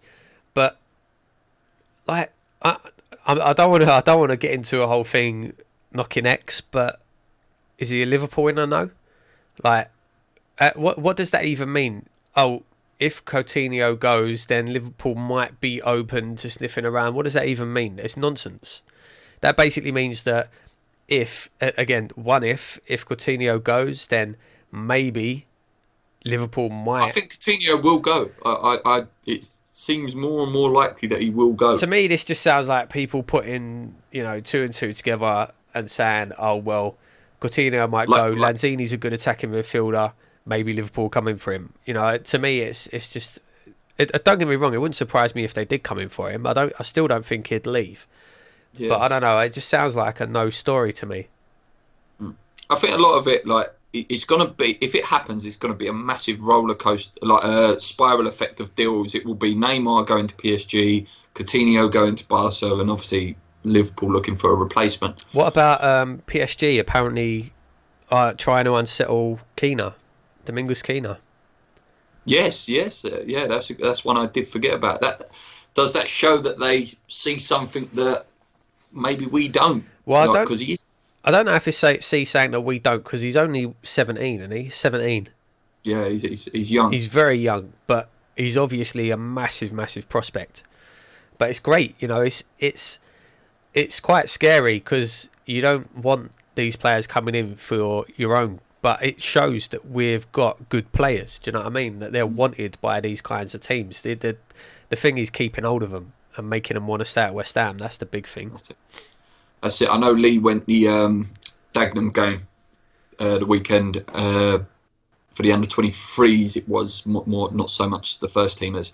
A: But like, I don't want to get into a whole thing knocking X, but is he a Liverpool winner? No. Like, what does that even mean? Oh, if Coutinho goes, then Liverpool might be open to sniffing around. What does that even mean? It's nonsense. That basically means that if Coutinho goes, then maybe Liverpool might.
B: I think Coutinho will go. It seems more and more likely that he will go.
A: To me, this just sounds like people putting, two and two together and saying, oh, well, Coutinho might go. Lanzini's a good attacking midfielder. Maybe Liverpool come in for him. To me, it's just. Don't get me wrong. It wouldn't surprise me if they did come in for him. I still don't think he'd leave. Yeah. But I don't know. It just sounds like a no story to me.
B: I think a lot of it, like, it's going to be, if it happens, it's going to be a massive roller coaster, like a spiral effect of deals. It will be Neymar going to PSG, Coutinho going to Barca, and obviously Liverpool looking for a replacement.
A: What about PSG apparently trying to unsettle Domingos Quina?
B: Yes, that's one I did forget about. That does that show that they see something that maybe we don't?
A: Well, I don't know if it's saying that we don't, because he's only 17, isn't he? 17.
B: Yeah, he's young.
A: He's very young, but he's obviously a massive, massive prospect. But it's great, it's quite scary because you don't want these players coming in for your own. But it shows that we've got good players. Do you know what I mean? That they're wanted by these kinds of teams. The thing is keeping hold of them and making them want to stay at West Ham. That's the big thing.
B: That's it. I know Lee went the Dagenham game the weekend for the under-23s. It was more not so much the first teamers,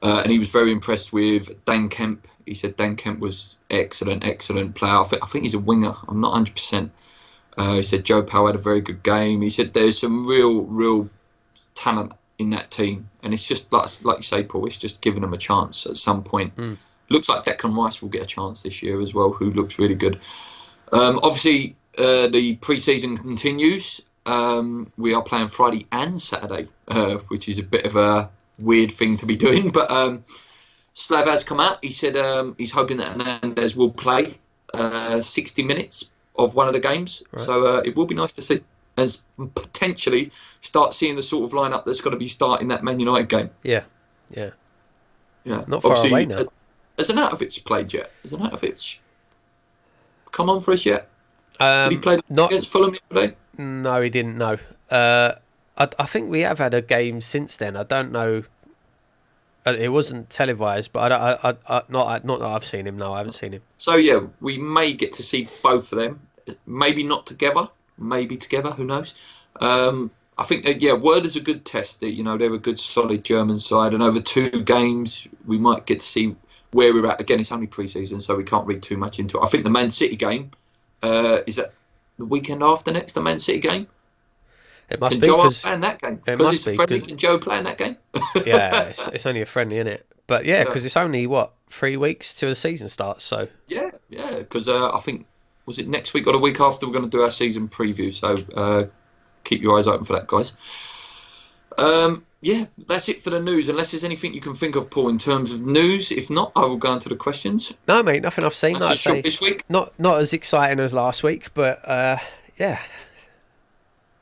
B: and he was very impressed with Dan Kemp. He said Dan Kemp was excellent player. I think he's a winger. I'm not 100%. He said Joe Powell had a very good game. He said there's some real talent in that team, and it's just like you say, Paul. It's just giving them a chance at some point. Looks like Declan Rice will get a chance this year as well, who looks really good. Obviously, the pre-season continues. We are playing Friday and Saturday, which is a bit of a weird thing to be doing. But Slav has come out. He said he's hoping that Hernandez will play 60 minutes of one of the games. Right. So it will be nice to see, and potentially start seeing the sort of lineup that's going to be starting that Man United game.
A: Yeah.
B: Not
A: far away now.
B: Has Arnautovic played yet? come on for us yet? Did he play
A: Not
B: against Fulham yesterday?
A: No, he didn't. No. I think we have had a game since then. I don't know. It wasn't televised, but not that I've seen him. No, I haven't seen him.
B: So yeah, we may get to see both of them. Maybe not together. Maybe together. Who knows? I think Word is a good test. They're a good, solid German side, and over 2 games we might get to see where we're at. Again, it's only pre-season, so we can't read too much into it. I think the Man City game is that the weekend after next. The Man City game.
A: It must
B: Can
A: be
B: Joe
A: because
B: play in that game? Because it's a friendly. Can Joe play in that game?
A: Yeah, it's only a friendly, isn't it? But yeah, because it's only 3 weeks till the season starts. So
B: yeah. Because I think was it next week or the week after we're going to do our season preview. So keep your eyes open for that, guys. Yeah, that's it for the news. Unless there's anything you can think of, Paul, in terms of news. If not, I will go into the questions.
A: No, mate, nothing I've seen.
B: That's short this week.
A: Not as exciting as last week, but yeah.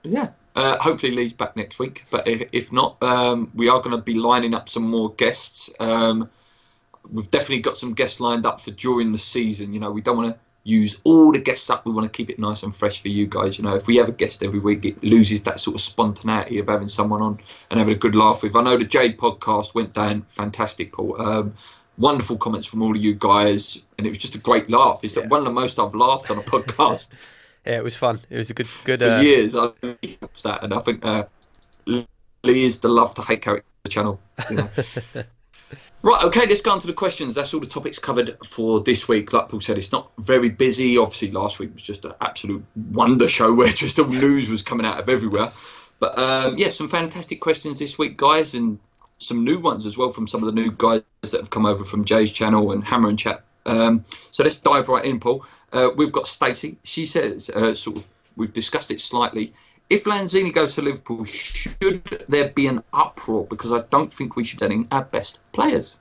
B: Yeah. Hopefully Lee's back next week, but if not, we are going to be lining up some more guests. We've definitely got some guests lined up for during the season. We don't want to use all the guests up. We want to keep it nice and fresh for you guys. If we have a guest every week, it loses that sort of spontaneity of having someone on and having a good laugh with. I know the Jade podcast went down fantastic, Paul. Wonderful comments from all of you guys, and it was just a great laugh. It's one of the most I've laughed on a podcast.
A: Yeah, it was fun. It was a good.
B: For years, I watched that, and I think Lee is the love to hate character of the channel. Right, okay, let's go on to the questions. That's all the topics covered for this week. Like Paul said, it's not very busy. Obviously, last week was just an absolute wonder show where just all news was coming out of everywhere. But some fantastic questions this week, guys, and some new ones as well from some of the new guys that have come over from Jay's channel and Hammer and Chat. So let's dive right in, Paul. We've got Stacey. She says, we've discussed it slightly. If Lanzini goes to Liverpool, should there be an uproar? Because I don't think we should be sending our best players.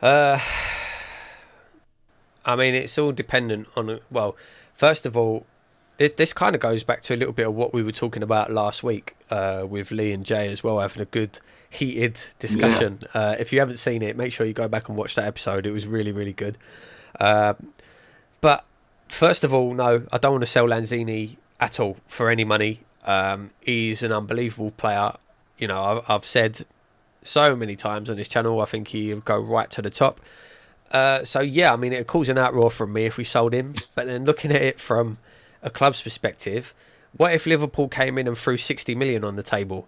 A: I mean, it's all dependent on. Well, first of all, this kind of goes back to a little bit of what we were talking about last week with Lee and Jay as well, having a good heated discussion. Yeah. If you haven't seen it, make sure you go back and watch that episode. It was really, really good. But first of all, no, I don't want to sell Lanzini at all for any money. He's an unbelievable player. I've said so many times on this channel, I think he'll go right to the top. So yeah, I mean, it caused an outroar from me if we sold him. But then looking at it from a club's perspective, what if Liverpool came in and threw 60 million on the table?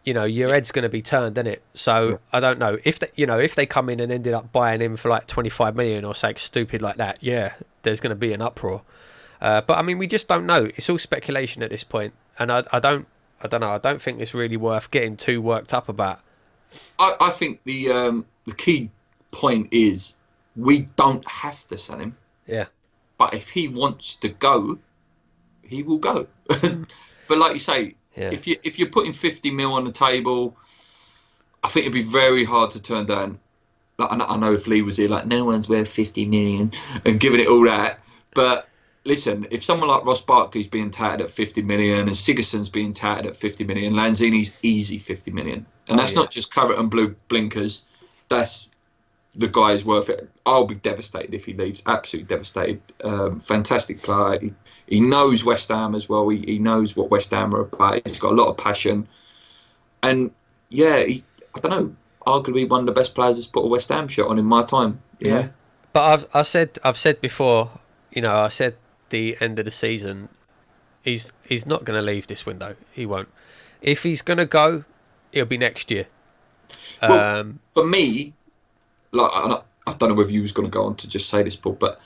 A: Your head's going to be turned, isn't it? So I don't know if they come in and ended up buying him for 25 million or something stupid like that. Yeah, there's going to be an uproar. But I mean, we just don't know. It's all speculation at this point, and I don't know. I don't think it's really worth getting too worked up about.
B: I think the key point is we don't have to sell him.
A: Yeah.
B: But if he wants to go, he will go. But like you say, if you're putting 50 mil on the table, I think it'd be very hard to turn down. I know if Lee was here, no one's worth 50 million and giving it all that. But listen, if someone like Ross Barkley's being touted at 50 million and Sigurdsson's being touted at 50 million, Lanzini's easy 50 million. And that's not just claret and blue blinkers. That's the guy's worth it. I'll be devastated if he leaves. Absolutely devastated. Fantastic player. He knows West Ham as well. He knows what West Ham are about. He's got a lot of passion. And yeah, I don't know, arguably one of the best players that's put a West Ham shirt on in my time. You know?
A: But I've said before, I said the end of the season, he's not going to leave this window. He won't. If he's going to go, it'll be next year.
B: Well, for me, I don't know whether you was going to go on to just say this, Paul, but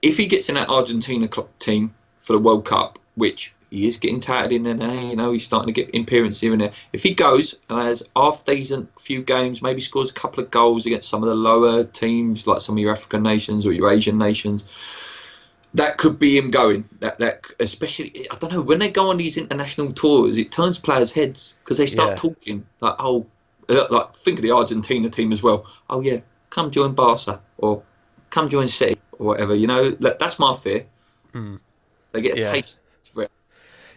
B: if he gets in that Argentina team for the World Cup, which he is getting touted in there, he's starting to get appearances here and there. If he goes and has half decent few games, maybe scores a couple of goals against some of the lower teams, like some of your African nations or your Asian nations, that could be him going. That especially, I don't know, when they go on these international tours, it turns players' heads because they start talking think of the Argentina team as well. Oh yeah, come join Barca or come join City or whatever. That's my fear. They get a taste for it.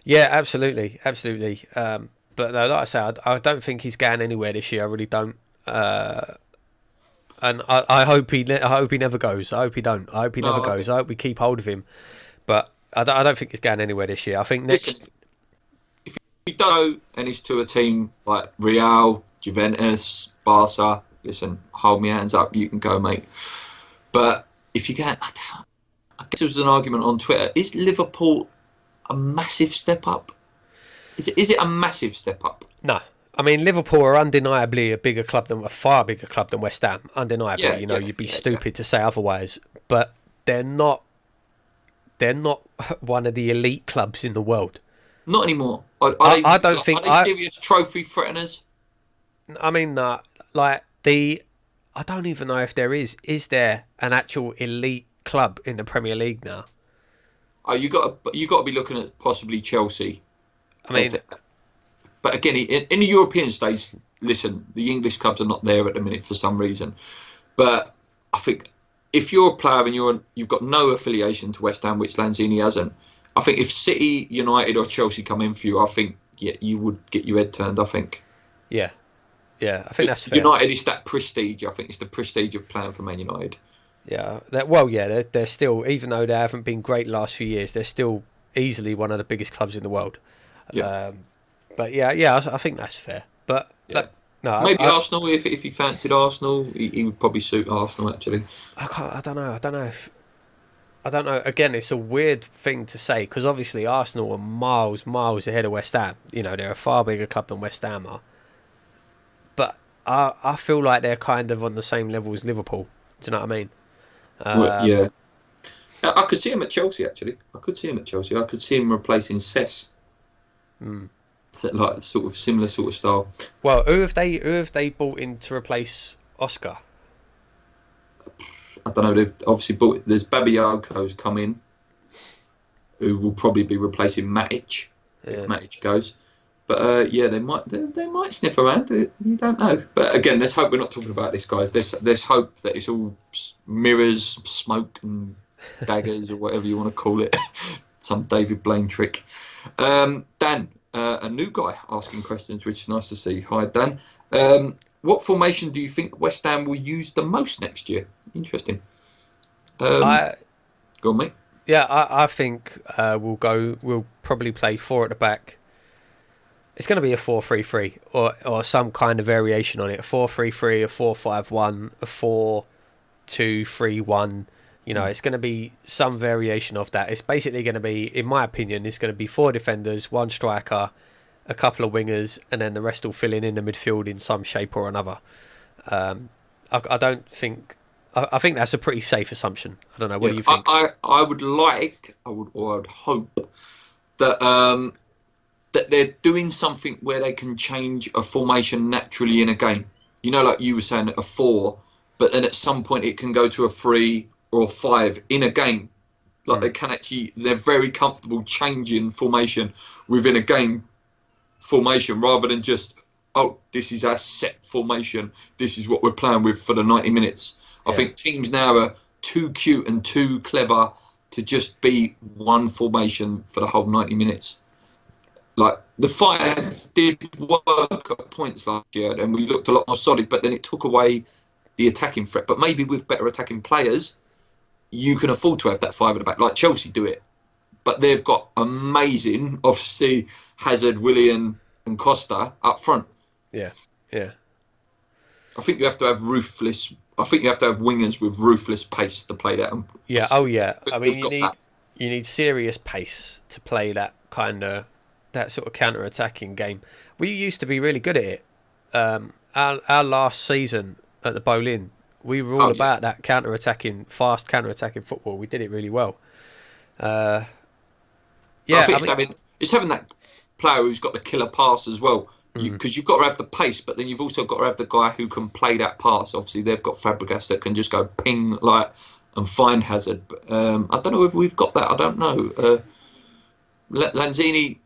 A: Yeah, absolutely. But no, like I say, I don't think he's going anywhere this year. I really don't. I and I hope he never goes. I hope he don't. I hope he never goes. I hope we keep hold of him. But I don't think he's going anywhere this year. I think next.
B: Listen, if you don't, and it's to a team like Real, Juventus, Barca, listen, hold my hands up. You can go, mate. But if you get, I guess there was an argument on Twitter. Is Liverpool a massive step up? Is it a massive step up?
A: No. I mean, Liverpool are undeniably a far bigger club than West Ham. Undeniably, you'd be stupid to say otherwise. But they're not one of the elite clubs in the world.
B: Not anymore.
A: I don't think.
B: Are they serious trophy threateners?
A: I mean, I don't even know if there is. Is there an actual elite club in the Premier League now?
B: Oh, you got to be looking at possibly Chelsea.
A: I mean.
B: But again, in the European stage, listen, the English clubs are not there at the minute for some reason. But I think if you're a player and you've got no affiliation to West Ham, which Lanzini hasn't, I think if City, United or Chelsea come in for you, I think you would get your head turned, I think.
A: Yeah, I think that's fair.
B: United is that prestige. I think it's the prestige of playing for Man United.
A: Yeah, they're still, even though they haven't been great last few years, they're still easily one of the biggest clubs in the world. Yeah. But yeah, I think that's fair. But no,
B: maybe Arsenal. If he fancied Arsenal, he would probably suit Arsenal. Actually,
A: I don't know. Again, it's a weird thing to say because obviously Arsenal are miles ahead of West Ham. They're a far bigger club than West Ham are. But I feel like they're kind of on the same level as Liverpool. Do you know what I mean?
B: Yeah. I could see him at Chelsea. Actually, I could see him replacing Cess. Like sort of similar sort of style.
A: Well, who have they bought in to replace Oscar?
B: I don't know. They've obviously bought. There's Babayoko's come in, who will probably be replacing Matic if Matic goes. But they might sniff around. You don't know. But again, let's hope we're not talking about this, guys. Let's hope that it's all mirrors, smoke, and daggers, or whatever you want to call it. Some David Blaine trick. Dan. A new guy asking questions, which is nice to see. Hi, Dan. What formation do you think West Ham will use the most next year? Interesting. Go on, mate.
A: Yeah, I think we'll probably play 4 at the back. It's going to be a 4-3-3 or some kind of variation on it. A 4-3-3, a 4-5-1, a 4-2-3-1. It's going to be some variation of that. It's basically going to be, in my opinion, it's going to be 4 defenders, 1 striker, a couple of wingers, and then the rest will fill in the midfield in some shape or another. I don't think... I think that's a pretty safe assumption. I don't know. What do you think?
B: I would hope that that they're doing something where they can change a formation naturally in a game. Like you were saying, a 4, but then at some point it can go to a 3 or 5 in a game. Like they're very comfortable changing formation within a game formation rather than just, this is our set formation. This is what we're playing with for the 90 minutes. I think teams now are too cute and too clever to just be one formation for the whole 90 minutes. Like the 5 did work at points last year and we looked a lot more solid, but then it took away the attacking threat. But maybe with better attacking players, you can afford to have that 5 at the back, like Chelsea do it. But they've got amazing, obviously, Hazard, Willian and Costa up front.
A: Yeah.
B: I think you have to have wingers with ruthless pace to play that.
A: Yeah, I mean, you need serious pace to play that sort of counter-attacking game. We used to be really good at it. Our last season at the Boleyn, we were all about that fast counter-attacking football. We did it really well.
B: I think it's having that player who's got the killer pass as well. Because you've got to have the pace, but then you've also got to have the guy who can play that pass. Obviously, they've got Fabregas that can just go ping and find Hazard. I don't know if we've got that. I don't know. Lanzini,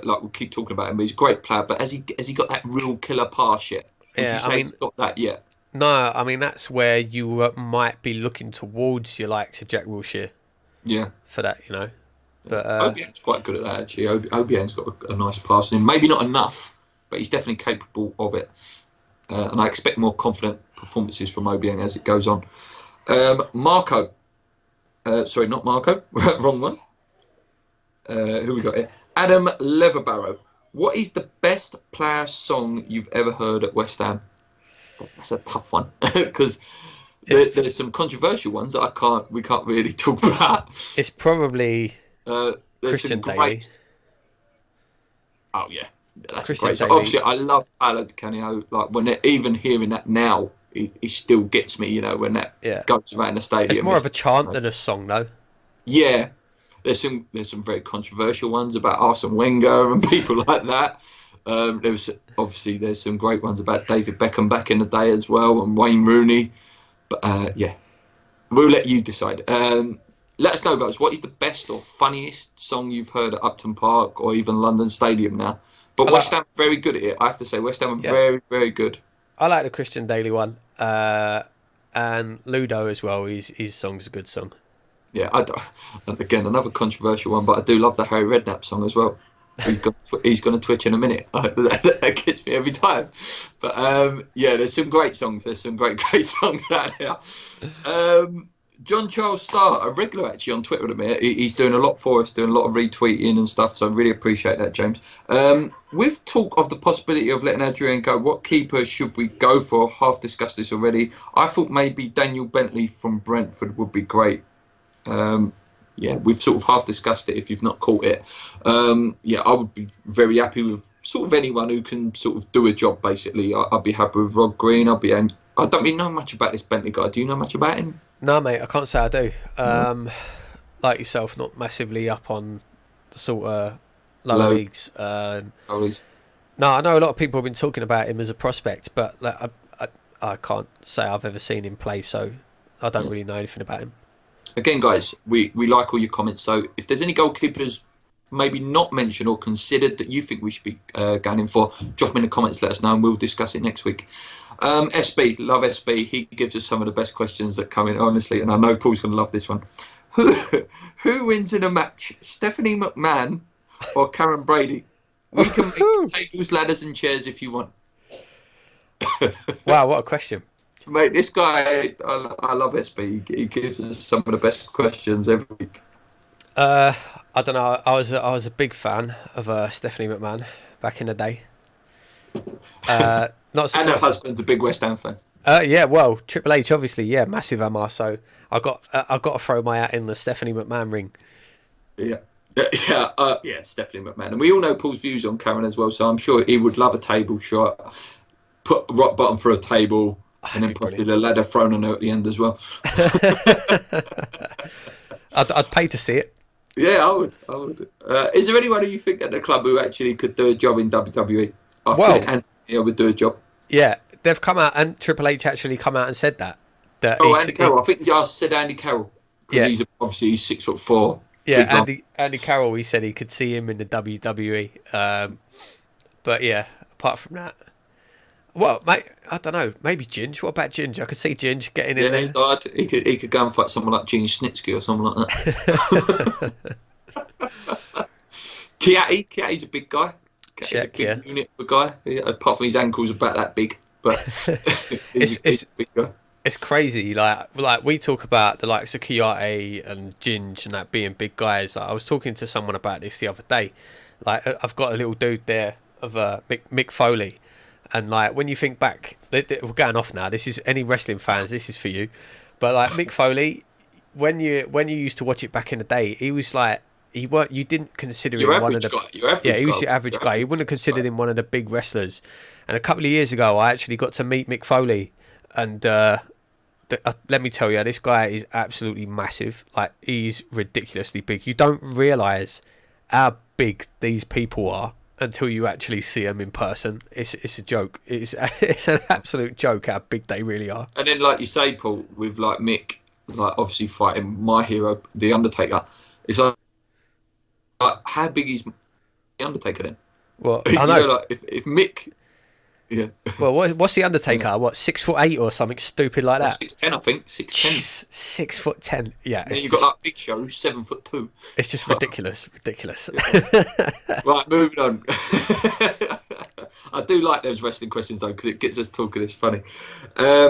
B: like we keep talking about him, he's a great player, but has he got that real killer pass yet? Would you say he's got that yet?
A: No, I mean, that's where you might be looking towards your likes of Jack Wilshere.
B: Yeah.
A: For that, But
B: Obiang's quite good at that, actually. Obiang's got a nice pass in him. Maybe not enough, but he's definitely capable of it. and I expect more confident performances from Obiang as it goes on. Marco, sorry, not Marco, wrong one. Who we got here? Adam Leatherbarrow. What is the best player song you've ever heard at West Ham? That's a tough one because there's some controversial ones that we can't really talk about.
A: It's probably
B: there's
A: Christian
B: some
A: Daly.
B: great. Oh yeah, that's
A: Christian
B: a great song.
A: Daly.
B: Obviously, I love Paolo Di Canio. Like even hearing that now, it still gets me. When that goes around the stadium.
A: It's more of a chant than a song, though.
B: Yeah, there's some very controversial ones about Arsene Wenger and people like that. There's some great ones about David Beckham back in the day as well, and Wayne Rooney. But we'll let you decide. Let us know, guys, what is the best or funniest song you've heard at Upton Park or even London Stadium now? But West Ham are very good at it. I have to say, West Ham are very, very good.
A: I like the Christian Daly one, and Ludo as well. His song's a good song.
B: Yeah, again, another controversial one, but I do love the Harry Redknapp song as well. He's going to twitch in a minute. That gets me every time. But there's some great songs. There's some great songs out there. John Charles Starr, a regular actually on Twitter at the minute. He's doing a lot for us, doing a lot of retweeting and stuff. So I really appreciate that, James. With talk of the possibility of letting Adrian go, what keeper should we go for? Half discussed this already. I thought maybe Daniel Bentley from Brentford would be great. We've sort of half discussed it if you've not caught it. I would be very happy with sort of anyone who can sort of do a job, basically. I'd be happy with Rod Green. I don't really know much about this Bentley guy. Do you know much about him?
A: No, mate, I can't say I do. Like yourself, not massively up on the sort of lower leagues. No, I know a lot of people have been talking about him as a prospect, but I can't say I've ever seen him play, so I don't really know anything about him.
B: Again, guys, we like all your comments. So if there's any goalkeepers maybe not mentioned or considered that you think we should be going in for, drop them in the comments, let us know, and we'll discuss it next week. SB, love SB. He gives us some of the best questions that come in, honestly, and I know Paul's going to love this one. Who wins in a match, Stephanie McMahon or Karen Brady? We can make tables, ladders and chairs if you want.
A: Wow, what a question.
B: Mate, this guy, I love SB. He gives us some of the best questions every week.
A: I don't know. I was a big fan of Stephanie McMahon back in the day. And
B: her husband's a big West Ham fan.
A: Well, Triple H obviously, massive Amar. So I got to throw my hat in the Stephanie McMahon ring. Stephanie McMahon, and we all know Paul's views on Karen as well. So I'm sure he would love a table shot, put rock bottom for a table. And then possibly the ladder thrown on her at the end as well. I'd pay to see it.
B: Yeah, I would. Is there anyone who you think at the club who actually could do a job in WWE? I think Anthony would do a job. Yeah,
A: they've come out, and Triple H actually come out and said that.
B: Andy Carroll. I think I said Andy Carroll. Because he's 6'4".
A: Yeah, Andy Carroll, he said he could see him in the WWE. But yeah, apart from that. Well, mate, I don't know. Maybe Ginge. What about Ginge? I could see Ginge getting in there.
B: He could go and fight someone like Gene Snitsky or someone like that. Kiati's a big guy. He's a big unit of a guy. Apart from his ankles about that big, but he's a big guy.
A: It's crazy. Like we talk about the likes of Kiati and Ginge and that being big guys. I was talking to someone about this the other day. Like I've got a little dude there of Mick Foley. And like when you think back, we're going off now. This is any wrestling fans. This is for you. But like Mick Foley, when you used to watch it back in the day, he was like you didn't consider him one of the he was your average guy. You wouldn't have considered him one of the big wrestlers. And a couple of years ago, I actually got to meet Mick Foley, and let me tell you, this guy is absolutely massive. Like he's ridiculously big. You don't realise how big these people are until you actually see them in person. It's a joke. It's an absolute joke how big they really are.
B: And then, like you say, Paul, with like Mick, like obviously fighting my hero, the Undertaker, it's like how big is the Undertaker then?
A: Well, I know.
B: Like if Mick, yeah.
A: Well, what's the Undertaker? Yeah. What, 6'8" or something stupid like that?
B: 6'10", I think. 6'10".
A: 6'10". Yeah.
B: Then you've got like Big Show, 7'2".
A: It's just ridiculous.
B: Right, moving on. I do like those wrestling questions though, because it gets us talking. It's funny.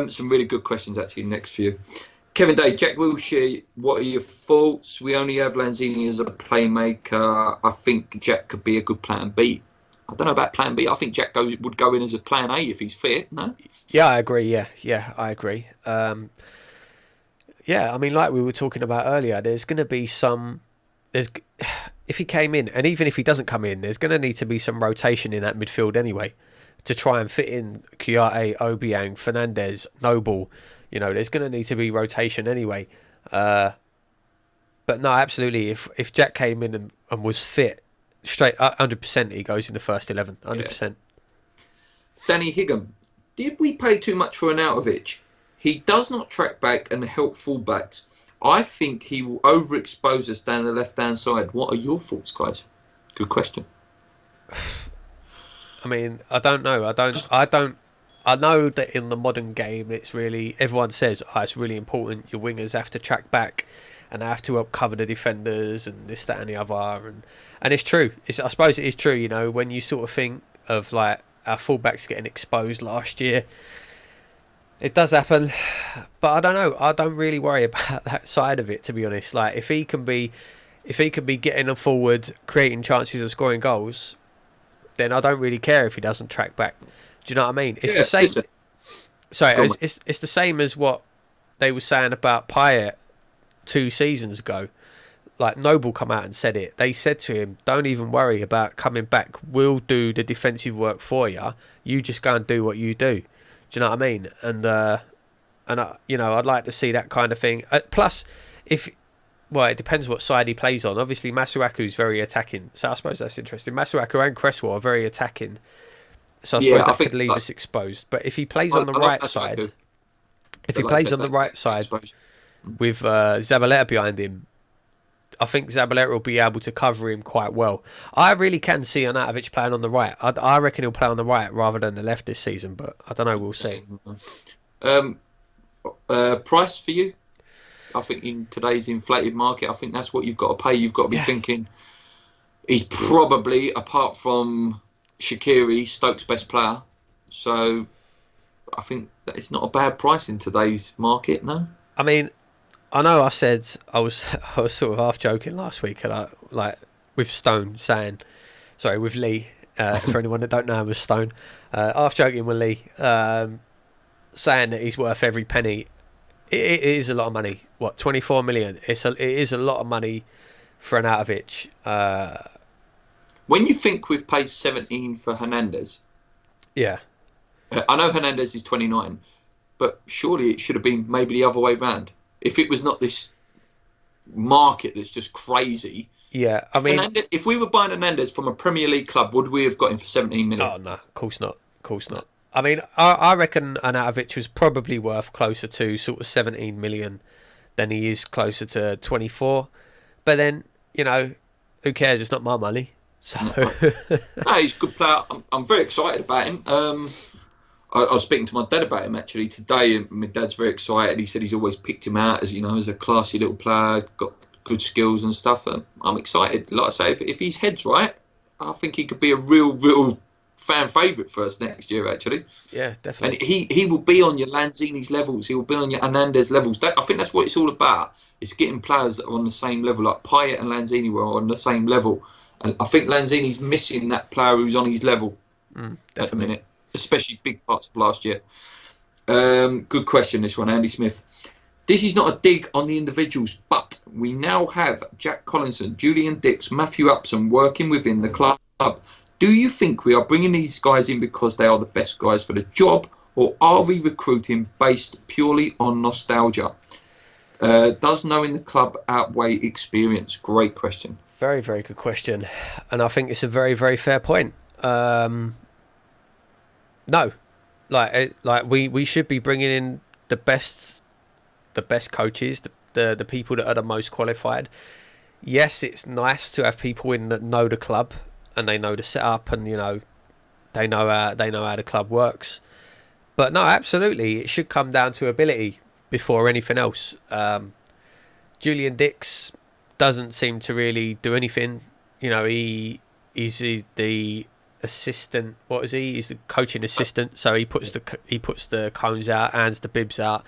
B: Some really good questions actually. Next few. Kevin Day, Jack Wilshere, what are your thoughts? We only have Lanzini as a playmaker. I think Jack could be a good plan B. I don't know about plan B. I think Jack would go in as a plan A if he's fit. No.
A: Yeah, I agree. Yeah, I agree. Yeah, I mean, like we were talking about earlier, there's going to be if he came in, and even if he doesn't come in, there's going to need to be some rotation in that midfield anyway, to try and fit in Kouyaté, Obiang, Fernandes, Noble. You know, there's going to need to be rotation anyway. But no, absolutely. If Jack came in and was fit, straight 100%, he goes in the first 11. 100%.
B: Yeah. Danny Higham, did we pay too much for Arnautovic? He does not track back and help fullbacks. I think he will overexpose us down the left-hand side. What are your thoughts, guys? Good question.
A: I mean, I don't know. I know that in the modern game, it's really, everyone says, it's really important. Your wingers have to track back and they have to help cover the defenders and this, that, and the other. And it's true. I suppose it is true. You know, when you sort of think of like our fullbacks getting exposed last year, it does happen. But I don't know. I don't really worry about that side of it, to be honest. Like if he can be getting them forward, creating chances and scoring goals, then I don't really care if he doesn't track back. Do you know what I mean? It's the same.
B: Listen.
A: Sorry, it's the same as what they were saying about Payet 2 seasons ago. Like Noble come out and said it. They said to him, "Don't even worry about coming back. We'll do the defensive work for you. You just go and do what you do." Do you know what I mean? And I'd like to see that kind of thing. Plus, it depends what side he plays on. Obviously, Masuaku's very attacking, so I suppose that's interesting. Masuaku and Cresswell are very attacking, so I suppose that could leave us exposed. But if he plays on the right side, with Zabaleta behind him, I think Zabaleta will be able to cover him quite well. I really can see Arnautovic playing on the right. I reckon he'll play on the right rather than the left this season, but I don't know. We'll see.
B: Price for you? I think in today's inflated market, I think that's what you've got to pay. You've got to be thinking he's probably, apart from Shaqiri, Stoke's best player. So I think that it's not a bad price in today's market, no?
A: I mean, I know I said I was sort of half joking last week, and with Stone saying, sorry, with Lee, for anyone that don't know him as Stone, half joking with Lee, saying that he's worth every penny. It is a lot of money. What, 24 million? It is a lot of money for Arnautovic.
B: When you think we've paid 17 for Hernandez,
A: yeah,
B: I know Hernandez is 29, but surely it should have been maybe the other way round. If it was not this market that's just crazy.
A: Yeah, I mean,
B: if we were buying Hernandez from a Premier League club, would we have got him for 17 million?
A: Oh, no, of course not. Of course not. I mean, I reckon Arnautovic was probably worth closer to sort of 17 million than he is closer to 24. But then, you know, who cares? It's not my money. So
B: no, he's a good player. I'm very excited about him. I was speaking to my dad about him actually today, and my dad's very excited. He said he's always picked him out as, you know, as a classy little player, got good skills and stuff. And I'm excited. Like I say, if his head's right, I think he could be a real fan favourite for us next year, actually.
A: Yeah, definitely.
B: And he will be on your Lanzini's levels. He will be on your Hernandez levels. I think that's what it's all about. It's getting players that are on the same level. Like Payet and Lanzini were on the same level. And I think Lanzini's missing that player who's on his level at the minute, especially big parts of last year. Good question, this one, Andy Smith. This is not a dig on the individuals, but we now have Jack Collinson, Julian Dix, Matthew Upson working within the club. Do you think we are bringing these guys in because they are the best guys for the job, or are we recruiting based purely on nostalgia? Does knowing the club outweigh experience? Great question.
A: Very, very good question. And I think it's a very, very fair point. No. Like we should be bringing in the best coaches, the people that are the most qualified. Yes, it's nice to have people in that know the club and they know the setup, and you know they know how the club works. But no, absolutely, it should come down to ability before anything else. Julian Dix doesn't seem to really do anything. You know, he's the assistant. What is he? He's the coaching assistant. So he puts the cones out, hands the bibs out.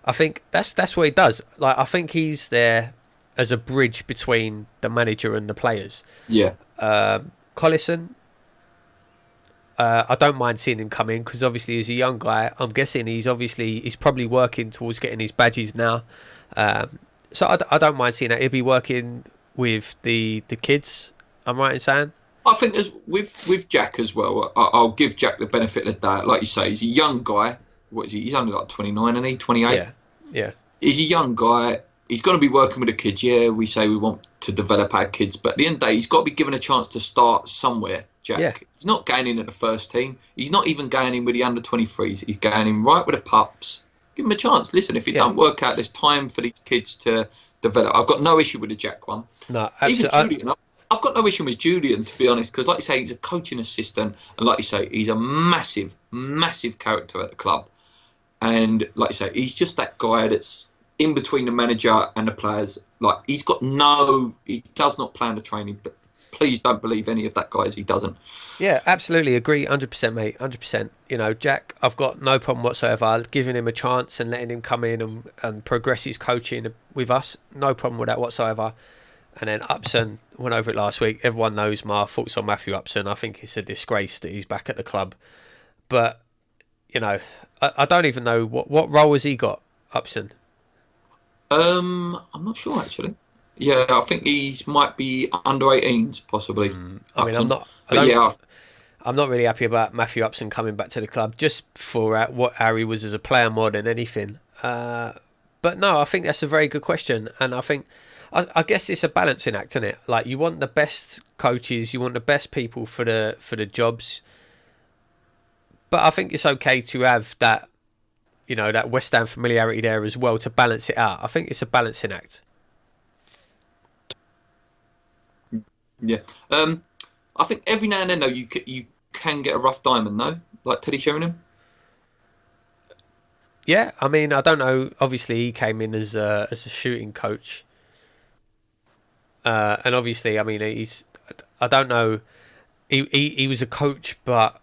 A: I think that's what he does. Like, I think he's there as a bridge between the manager and the players.
B: Yeah.
A: Collison, I don't mind seeing him come in because obviously he's a young guy. I'm guessing he's probably working towards getting his badges now. So I don't mind seeing that. He'll be working with the kids. I'm right in saying.
B: I think there's, with Jack as well. I'll give Jack the benefit of the doubt. Like you say, he's a young guy. What is he? He's only like 29, and he 28.
A: Yeah.
B: He's a young guy. He's going to be working with the kids. Yeah, we say we want to develop our kids, but at the end of the day, he's got to be given a chance to start somewhere. Jack.
A: Yeah.
B: He's not going in at the first team. He's not even going in with the under 23s. He's going in right with the pups. Give him a chance. Listen, if it don't work out, there's time for these kids to develop. I've got no issue with the Jack one.
A: No, absolutely.
B: Even Julian, I've got no issue with Julian, to be honest, because like you say, he's a coaching assistant, and like you say, he's a massive, massive character at the club. And like you say, he's just that guy that's in between the manager and the players. Like, he does not plan the training, but please don't believe any of that guy as he doesn't.
A: Yeah, absolutely agree, 100%, mate, 100%. You know, Jack, I've got no problem whatsoever giving him a chance and letting him come in and progress his coaching with us. No problem with that whatsoever. And then Upson, went over it last week. Everyone knows my thoughts on Matthew Upson. I think it's a disgrace that he's back at the club. But, you know, I don't even know what role has he got, Upson?
B: I'm not sure, actually. Yeah, I think he might be under 18s, possibly.
A: I mean, I'm not really happy about Matthew Upson coming back to the club, just for how he was as a player more than anything. But no, I think that's a very good question, and I think I guess it's a balancing act, isn't it? Like, you want the best coaches, you want the best people for the jobs, but I think it's okay to have that, you know, that West Ham familiarity there as well to balance it out. I think it's a balancing act.
B: Yeah, I think every now and then though you can get a rough diamond, though, like Teddy Sheringham.
A: Yeah, I mean, I don't know. Obviously, he came in as a shooting coach, and obviously, I mean, I don't know. He was a coach, but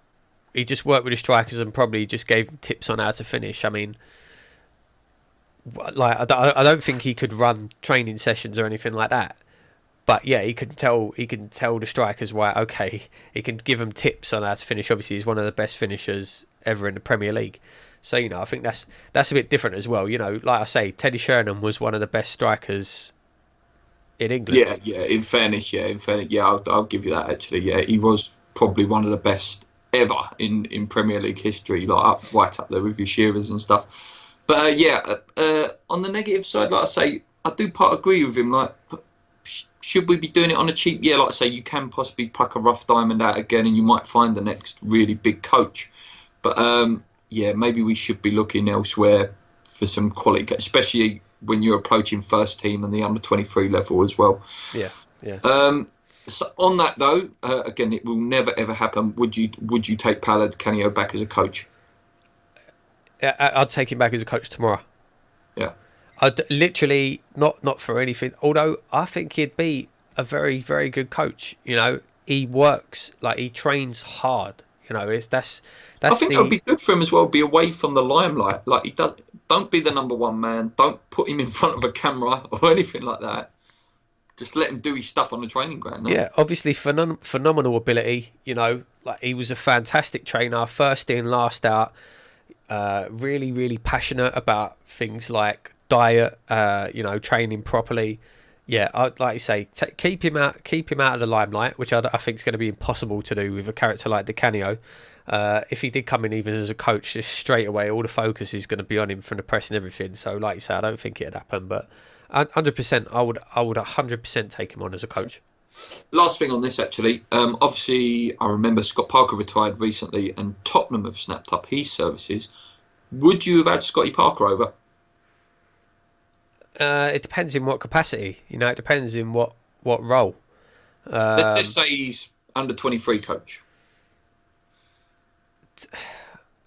A: he just worked with the strikers and probably just gave them tips on how to finish. I mean, like, I don't think he could run training sessions or anything like that. But yeah, he can tell the strikers, right, okay, he can give them tips on how to finish. Obviously, he's one of the best finishers ever in the Premier League. So, you know, I think that's a bit different as well. You know, like I say, Teddy Sheringham was one of the best strikers in England.
B: Yeah. In fairness, I'll give you that, actually. Yeah, he was probably one of the best ever in Premier League history, like right up there with your Shearers and stuff. But on the negative side, like I say, I do part agree with him. Like, should we be doing it on a cheap? Yeah, like I say, you can possibly pluck a rough diamond out again, and you might find the next really big coach. But maybe we should be looking elsewhere for some quality, especially when you're approaching first team and the under 23 level as well.
A: Yeah.
B: So on that though, again, it will never ever happen. Would you take Paolo Di Canio back as a coach?
A: I'd take him back as a coach tomorrow.
B: Yeah.
A: I'd literally not for anything. Although I think he'd be a very, very good coach. You know, he works, like, he trains hard. You know, that's.
B: I think that would be good for him as well. Be away from the limelight. Like, he does. Don't be the number one man. Don't put him in front of a camera or anything like that. Just let him do his stuff on the training ground. No?
A: Yeah, obviously phenomenal ability. You know, like, he was a fantastic trainer, first in, last out. Really, really passionate about things like diet, you know, training properly. Yeah, I'd like to say keep him out of the limelight, which I think is going to be impossible to do with a character like Di Canio. If he did come in even as a coach, just straight away all the focus is going to be on him from the press and everything. So, like you say, I don't think it'd happen, but 100%, I would 100% take him on as a coach.
B: Last thing on this, actually, obviously I remember Scott Parker retired recently, and Tottenham have snapped up his services. Would you have had Scotty Parker over?
A: It depends in what capacity. You know, it depends in what role.
B: Let's say he's under 23 coach.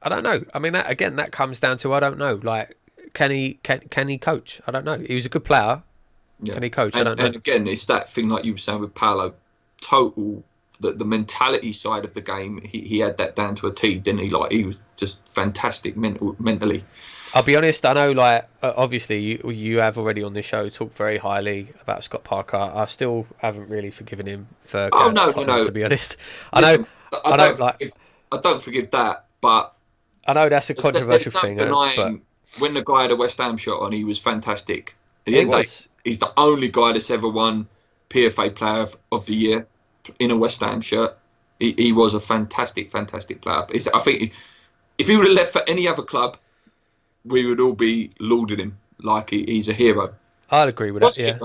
A: I don't know. I mean, that comes down to I don't know. Like, can he coach? I don't know. He was a good player. Yeah. Can he coach? I don't know.
B: And again, it's that thing like you were saying with Paolo, total the mentality side of the game, he had that down to a T, didn't he? Like, he was just fantastic mentally.
A: I'll be honest, I know, like, obviously you have already on this show talked very highly about Scott Parker. I still haven't really forgiven him for going to Tottenham, to be honest.
B: Listen, I
A: don't
B: forgive that, but
A: I know that's a controversial thing.
B: There's no denying when the guy had a West Ham shirt on, he was fantastic.
A: He's
B: the only guy that's ever won PFA Player of the Year in a West Ham shirt. He was a fantastic player. I think if he would have left for any other club, we would all be lauding him like he's a hero.
A: I'd agree with that, yeah.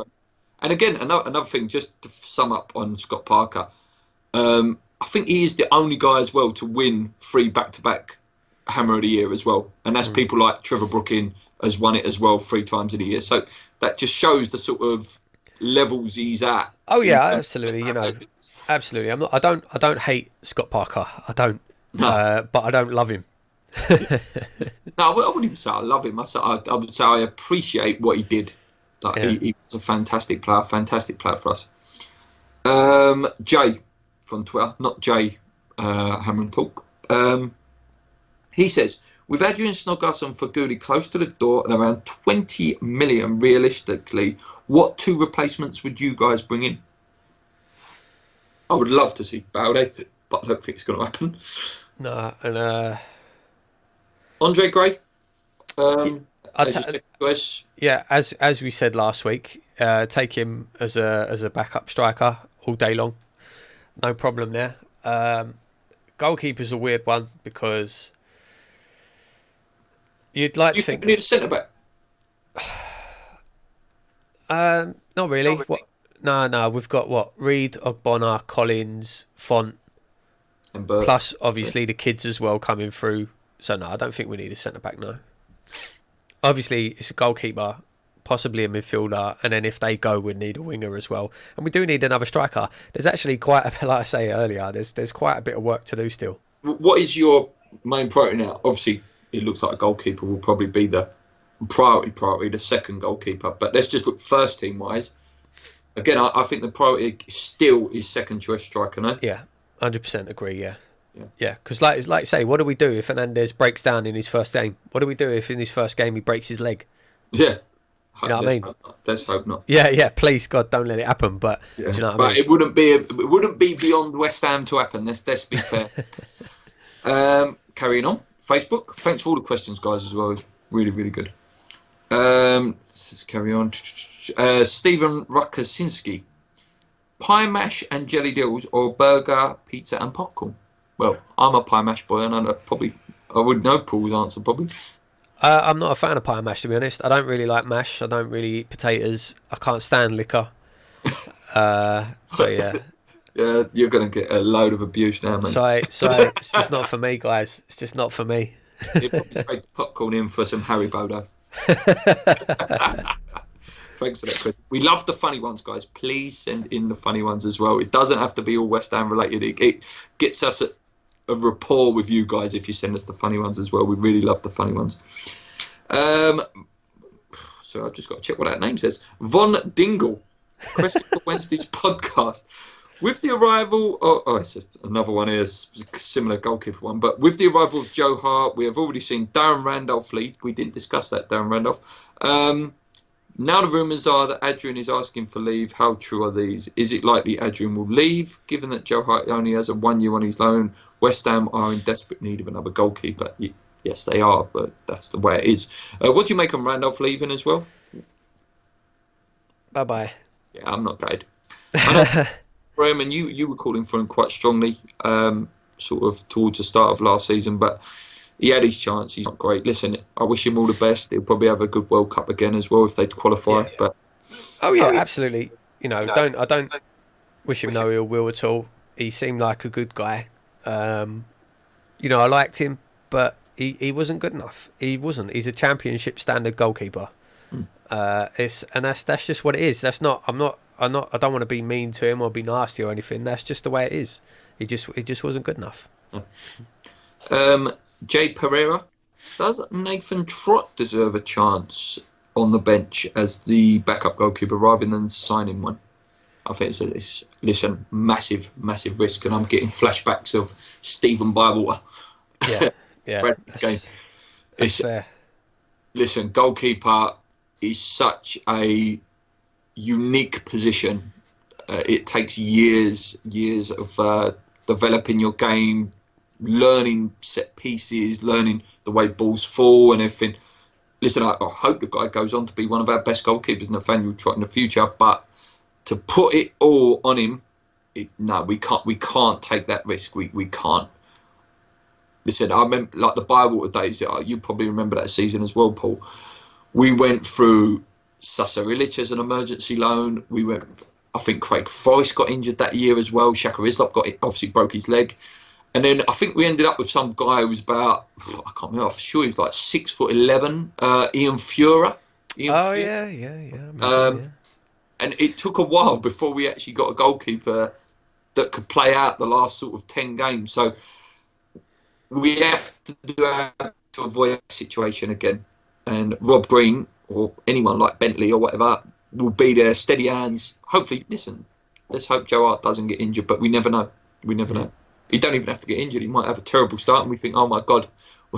B: And again, another thing, just to sum up on Scott Parker, I think he is the only guy as well to win 3 back-to-back Hammer of the Year as well. And that's people like Trevor Brooking has won it as well 3 times in a year. So that just shows the sort of levels he's at.
A: Oh yeah, absolutely. Absolutely. I don't hate Scott Parker. I don't. No. But I don't love him.
B: No, I wouldn't even say I love him. I would say I appreciate what he did. Like, he was a fantastic player for us. Jay from Twitter, not Jay Hammer and Talk. He says, with Adrian Snodgrass and Faguli close to the door and around 20 million realistically, what 2 replacements would you guys bring in? I would love to see Balde, but I don't think it's going to happen.
A: No, and
B: Andre Gray.
A: Yeah, as we said last week, take him as a backup striker all day long, no problem there. Goalkeeper's a weird one because you'd like to think
B: we need a centre back.
A: Not really. No, we've got Reed, Ogbonna, Collins, Font,
B: and Burke.
A: Plus obviously the kids as well coming through. So no, I don't think we need a centre back. No. Obviously, it's a goalkeeper, possibly a midfielder, and then if they go, we'd need a winger as well. And we do need another striker. There's actually quite a bit, like I say earlier, there's quite a bit of work to do still.
B: What is your main priority now? Obviously, it looks like a goalkeeper will probably be the priority, the second goalkeeper. But let's just look first team-wise. Again, I think the priority still is second choice striker, no?
A: Yeah, 100% agree, yeah. Yeah, because like you say, what do we do if Fernandes breaks down in his first game? What do we do if in his first game he breaks his leg?
B: Yeah.
A: You know what I mean?
B: Let's hope not.
A: Yeah, please God, don't let it happen. But do you know what I mean?
B: It wouldn't be beyond West Ham to happen. Let's be fair. Carrying on. Facebook. Thanks for all the questions, guys, as well. It's really, really good. Let's carry on. Stephen Rukasinski. Pie mash and jelly dills or burger, pizza and popcorn? Well, I'm a pie mash boy, and I would know Paul's answer probably.
A: I'm not a fan of pie mash, to be honest. I don't really like mash. I don't really eat potatoes. I can't stand liquor. So yeah.
B: Yeah, you're going to get a load of abuse now, man.
A: So it's just not for me, guys. It's just not for me.
B: You'd probably trade popcorn in for some Haribo, though. Thanks for that, Chris. We love the funny ones, guys. Please send in the funny ones as well. It doesn't have to be all West Ham related. It gets us a rapport with you guys if you send us the funny ones as well. We really love the funny ones. So I've just got to check what that name says. Von Dingle. Question for Wednesday's podcast. With the arrival... it's another one here, similar goalkeeper one. But with the arrival of Joe Hart, we have already seen Darren Randolph lead. We didn't discuss that, Darren Randolph. Now the rumours are that Adrian is asking for leave. How true are these? Is it likely Adrian will leave? Given that Joe Hart only has a 1 year on his loan, West Ham are in desperate need of another goalkeeper. Yes, they are, but that's the way it is. What do you make on Randolph leaving as well?
A: Bye-bye.
B: Yeah, I'm not good. I know, Graham, and you were calling for him quite strongly, sort of towards the start of last season, but he had his chance. He's not great. Listen, I wish him all the best. He'll probably have a good World Cup again as well if they qualify. Yeah. But
A: absolutely. I don't wish him no ill will at all. He seemed like a good guy. I liked him, but he wasn't good enough. He wasn't. He's a championship standard goalkeeper. That's just what it is. That's not. I don't want to be mean to him or be nasty or anything. That's just the way it is. He just wasn't good enough.
B: Jay Pereira, does Nathan Trott deserve a chance on the bench as the backup goalkeeper rather than signing one? I think it's listen, massive risk, and I'm getting flashbacks of Stephen Bywater.
A: Yeah. That's fair.
B: Listen, goalkeeper is such a unique position. It takes years of developing your game, learning set pieces, learning the way balls fall and everything. Listen, I hope the guy goes on to be one of our best goalkeepers, Nathaniel Trott, in the future. But to put it all on him, no, we can't. We can't take that risk. We can't. Listen, I remember like the Bywater days. You probably remember that season as well, Paul. We went through Sasa Ilic as an emergency loan. We went. I think Craig Forrest got injured that year as well. Shaka Islop obviously broke his leg. And then I think we ended up with some guy who was about, I can't remember for sure, he was like 6'11", Ian Fura. Yeah. And it took a while before we actually got a goalkeeper that could play out the last sort of 10 games. So we have to do our to avoid that situation again. And Rob Green or anyone like Bentley or whatever will be there, steady hands. Hopefully, listen, let's hope Joe Hart doesn't get injured, but we never know. We never know. He don't even have to get injured. He might have a terrible start and we think, oh my God,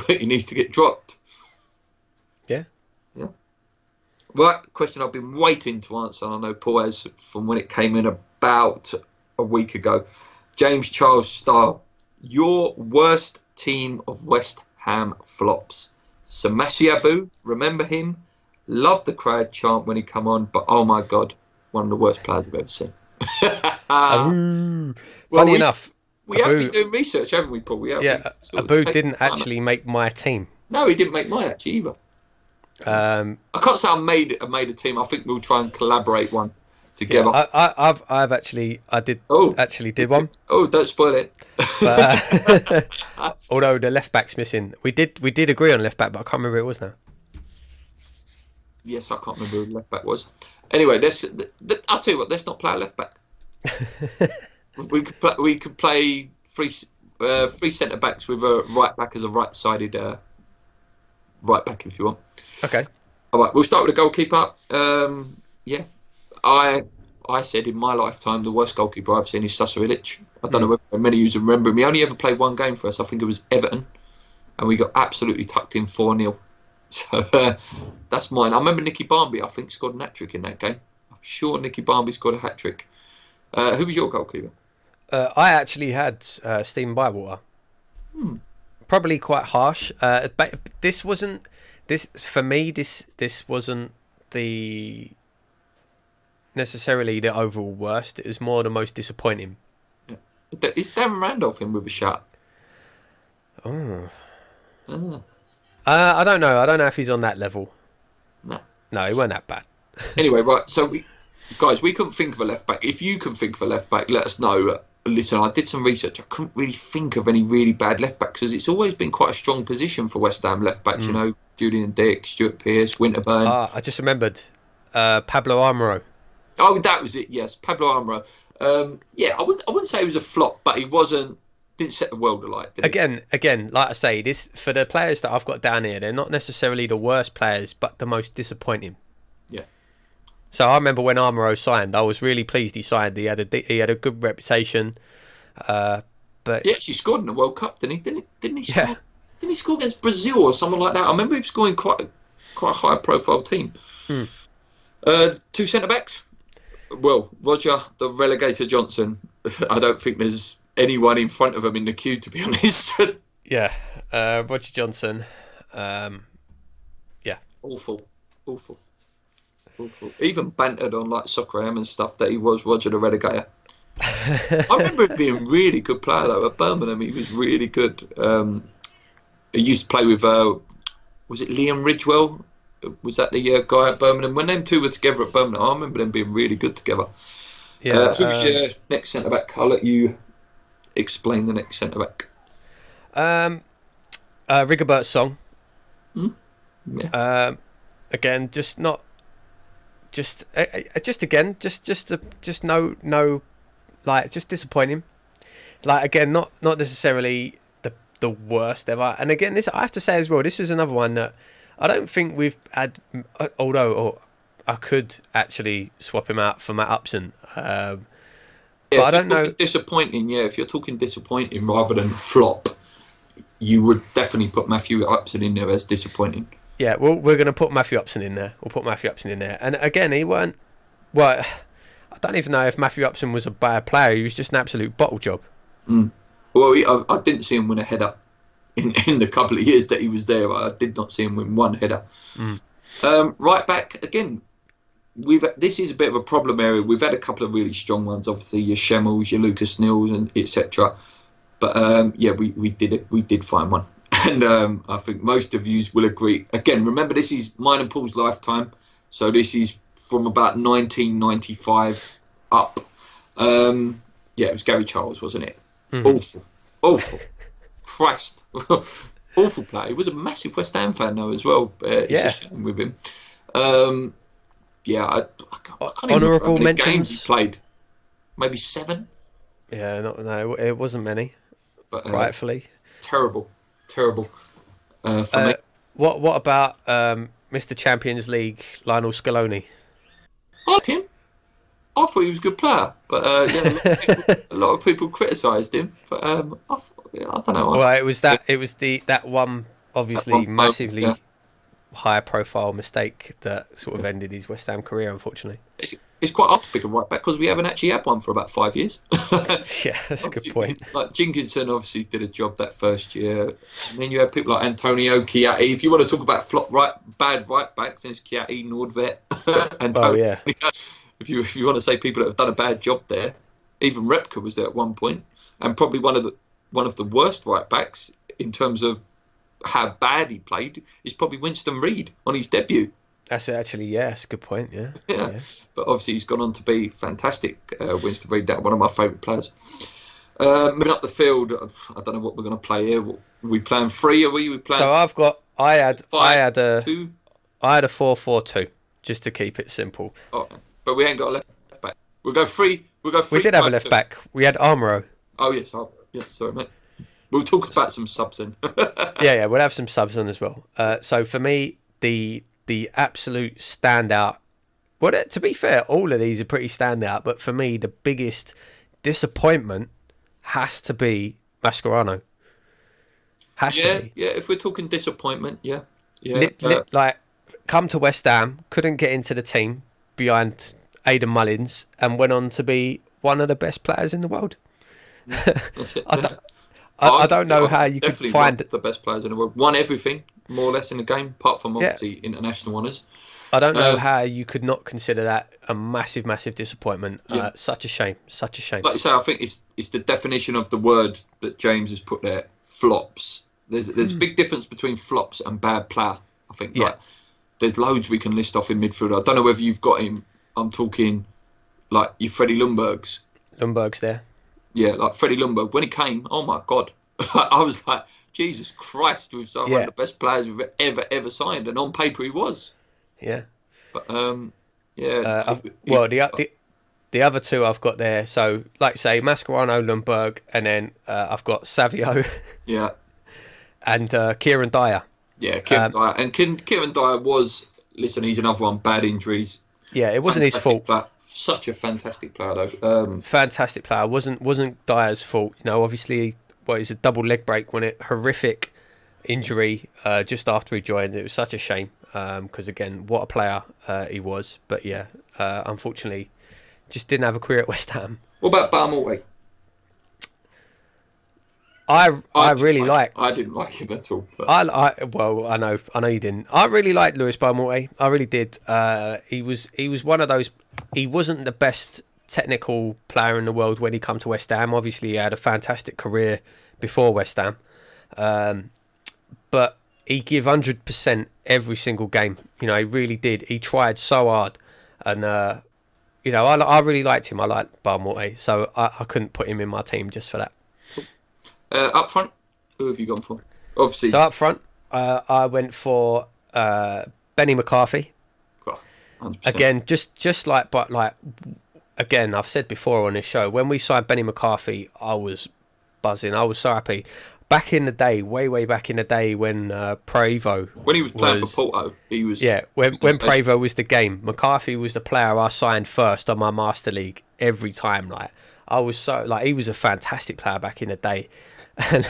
B: he needs to get dropped.
A: Yeah.
B: Right, question I've been waiting to answer. I know Paul has from when it came in about a week ago. James Charles Starr, your worst team of West Ham flops. Samasi Abu, remember him? Loved the crowd chant when he come on, but oh my God, one of the worst players I've ever seen.
A: Funny enough,
B: we have been doing research, haven't we, Paul? We have
A: Abu didn't actually make my team.
B: No, he didn't make mine actually either. I can't say I made a team. I think we'll try and collaborate one together.
A: Yeah, I did one.
B: Oh, don't spoil it.
A: But, although the left back's missing, we did agree on left back, but I can't remember who it was now.
B: Yes, I can't remember who the left back was. Anyway, I'll tell you what. Let's not play a left back. We could play three centre backs with a right back as a right-sided right back if you want.
A: Okay.
B: All right, we'll start with the goalkeeper. I said in my lifetime the worst goalkeeper I've seen is Sasa Ilic. I don't know whether many of you remember him. He only ever played one game for us. I think it was Everton, and we got absolutely tucked in 4-0. So that's mine. I remember Nicky Barmby, I think, scored an hat-trick in that game. I'm sure Nicky Barmby scored a hat-trick. Who was your goalkeeper?
A: I actually had Stephen Bywater. Probably quite harsh. But this wasn't the necessarily the overall worst. It was more the most disappointing.
B: Yeah. Is Dan Randolph in with a shot?
A: Oh. I don't know. I don't know if he's on that level. No, he wasn't that bad.
B: Anyway, right. So we couldn't think of a left back. If you can think of a left back, let us know. Listen, I did some research. I couldn't really think of any really bad left backs because it's always been quite a strong position for West Ham left backs. You know, Julian Dick, Stuart Pearce, Winterburn.
A: I just remembered Pablo Armoro.
B: Oh, that was it. Yes, Pablo Armoro. I wouldn't say he was a flop, but he didn't set the world alight.
A: Again, like I say, this for the players that I've got down here, they're not necessarily the worst players, but the most disappointing. Yeah. So I remember when Armoro signed, I was really pleased he signed. He had a good reputation, but
B: he actually scored in the World Cup, didn't he? Didn't he score? Yeah. Didn't he score against Brazil or something like that? I remember him scoring quite a high profile team. 2 centre backs. Well, Roger the Relegator Johnson. I don't think there's anyone in front of him in the queue, to be honest.
A: Roger Johnson.
B: Awful. Even bantered on like Soccer AM and stuff that he was Roger the Relegator. I remember him being a really good player though. At Birmingham, he was really good. He used to play with was it Liam Ridgewell? Was that the guy at Birmingham? When them two were together at Birmingham, I remember them being really good together. Yeah. Who's your next centre back? I'll let you explain the next centre back.
A: Rigobert Song.
B: Yeah.
A: Again, just no, like just disappointing. Like again, not necessarily the worst ever. And again, this I have to say as well. This was another one that I don't think we've had. Although I could actually swap him out for Matt Upson. But I
B: if
A: don't
B: you're
A: know.
B: talking disappointing, if you're talking disappointing rather than flop, you would definitely put Matthew Upson in there as disappointing.
A: Yeah, well, we're going to put Matthew Upson in there. We'll put Matthew Upson in there. And again, he weren't. Well, I don't even know if Matthew Upson was a bad player. He was just an absolute bottle job.
B: Well, I didn't see him win a header in the couple of years that he was there. I did not see him win one header. Right back again. This is a bit of a problem area. We've had a couple of really strong ones, obviously your Schemmels, your Lucas Nils, and etc. But we did it. We did find one, and I think most of you will agree. Again, remember this is mine and Paul's lifetime, so this is from about 1995 up. It was Gary Charles, wasn't it? Awful, Christ, awful player. He was a massive West Ham fan though as well. It's a shame with him. I can't even remember how many games he played. Maybe 7.
A: Yeah, no, it wasn't many. But rightfully,
B: terrible for me.
A: What about Mr. Champions League Lionel Scaloni?
B: I liked him. I thought he was a good player, but a lot of people criticised him. But I don't know.
A: Well, it was that one obviously massively high-profile mistake that sort of ended his West Ham career, unfortunately.
B: It's quite hard to pick a right back because we haven't actually had one for about 5 years.
A: Yeah, that's a good point.
B: Like Jenkinson obviously did a job that first year. And then you have people like Antonio Chiatti. If you want to talk about bad right backs, there's Chiatti, Nordvet, Antonio.
A: Oh, yeah.
B: If you want to say people that have done a bad job there, even Repka was there at one point, and probably one of the worst right backs in terms of how bad he played is probably Winston Reid on his debut.
A: That's actually, that's a good point, yeah.
B: But obviously he's gone on to be fantastic, Winston Reid, one of my favourite players. Moving up the field, I don't know what we're going to play here. Are we playing 3? Are we playing?
A: So I had a
B: 5-2?
A: I had a 4-4-2, just to keep it simple.
B: Oh, but we ain't got a left back. We'll go 3.
A: We did have a left back. We had Armoro.
B: Oh yes, sorry mate. We'll talk about some subs then.
A: yeah, we'll have some subs on as well. So for me, the absolute standout. Well, to be fair, all of these are pretty standout. But for me, the biggest disappointment has to be Mascherano. Has to be.
B: Yeah. If we're talking disappointment,
A: like come to West Ham, couldn't get into the team behind Aidan Mullins, and went on to be one of the best players in the world.
B: That's it.
A: I don't know how you could find
B: the best players in the world. Won everything, more or less, in the game, apart from obviously international honours.
A: I don't know how you could not consider that a massive, massive disappointment. Such a shame.
B: Like you say, I think it's the definition of the word that James has put there. Flops. There's a big difference between flops and bad player. I think. Like, there's loads we can list off in midfield. I don't know whether you've got him. I'm talking like your Freddie Ljungbergs.
A: Ljungberg's there.
B: Yeah, like Freddie Ljungberg. When he came, oh my God. I was like, Jesus Christ, we've signed one of the best players we've ever signed. And on paper he was.
A: Yeah.
B: But,
A: the other two I've got there, so like say Mascherano, Ljungberg, and then I've got Savio.
B: Yeah.
A: And Kieran Dyer.
B: Yeah, Kieran Dyer. And Kieran Dyer was, listen, he's another one, bad injuries.
A: Yeah, it wasn't his fault.
B: Such a fantastic player, though.
A: Fantastic player. Wasn't Dyer's fault. You know, obviously, it's a double leg break when horrific injury just after he joined. It was such a shame because, again, what a player he was. But, unfortunately, just didn't have a career at West Ham.
B: What about Barmorty?
A: I really liked.
B: I didn't like him at all. But.
A: I know you didn't. I really liked Lewis Barmorty. I really did. He was one of those. He wasn't the best technical player in the world when he come to West Ham. Obviously, he had a fantastic career before West Ham, but he gave 100% every single game. You know, he really did. He tried so hard, and I really liked him. I liked Barmorty, so I couldn't put him in my team just for that.
B: Up front, who have you gone for? Obviously.
A: So up front, I went for Benny McCarthy.
B: Oh, 100%.
A: Again, just like again, I've said before on this show, when we signed Benny McCarthy, I was buzzing. I was so happy. Back in the day, way back in the day when Prevo...
B: When he was playing for Porto, he was...
A: Yeah, when Prevo was the game, McCarthy was the player I signed first on my Master League every time. Like, I was so like, he was a fantastic player back in the day, and,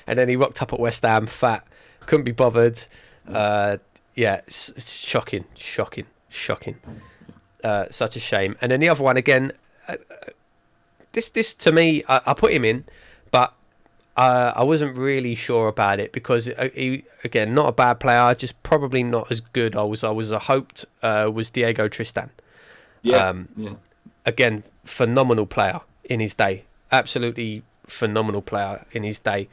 A: and then he rocked up at West Ham fat, couldn't be bothered. It's shocking. Such a shame. And then the other one again. This to me, I put him in, but I wasn't really sure about it because he, again, not a bad player, just probably not as good. I hoped was Diego Tristan. Again, phenomenal player in his day, absolutely phenomenal player in his day.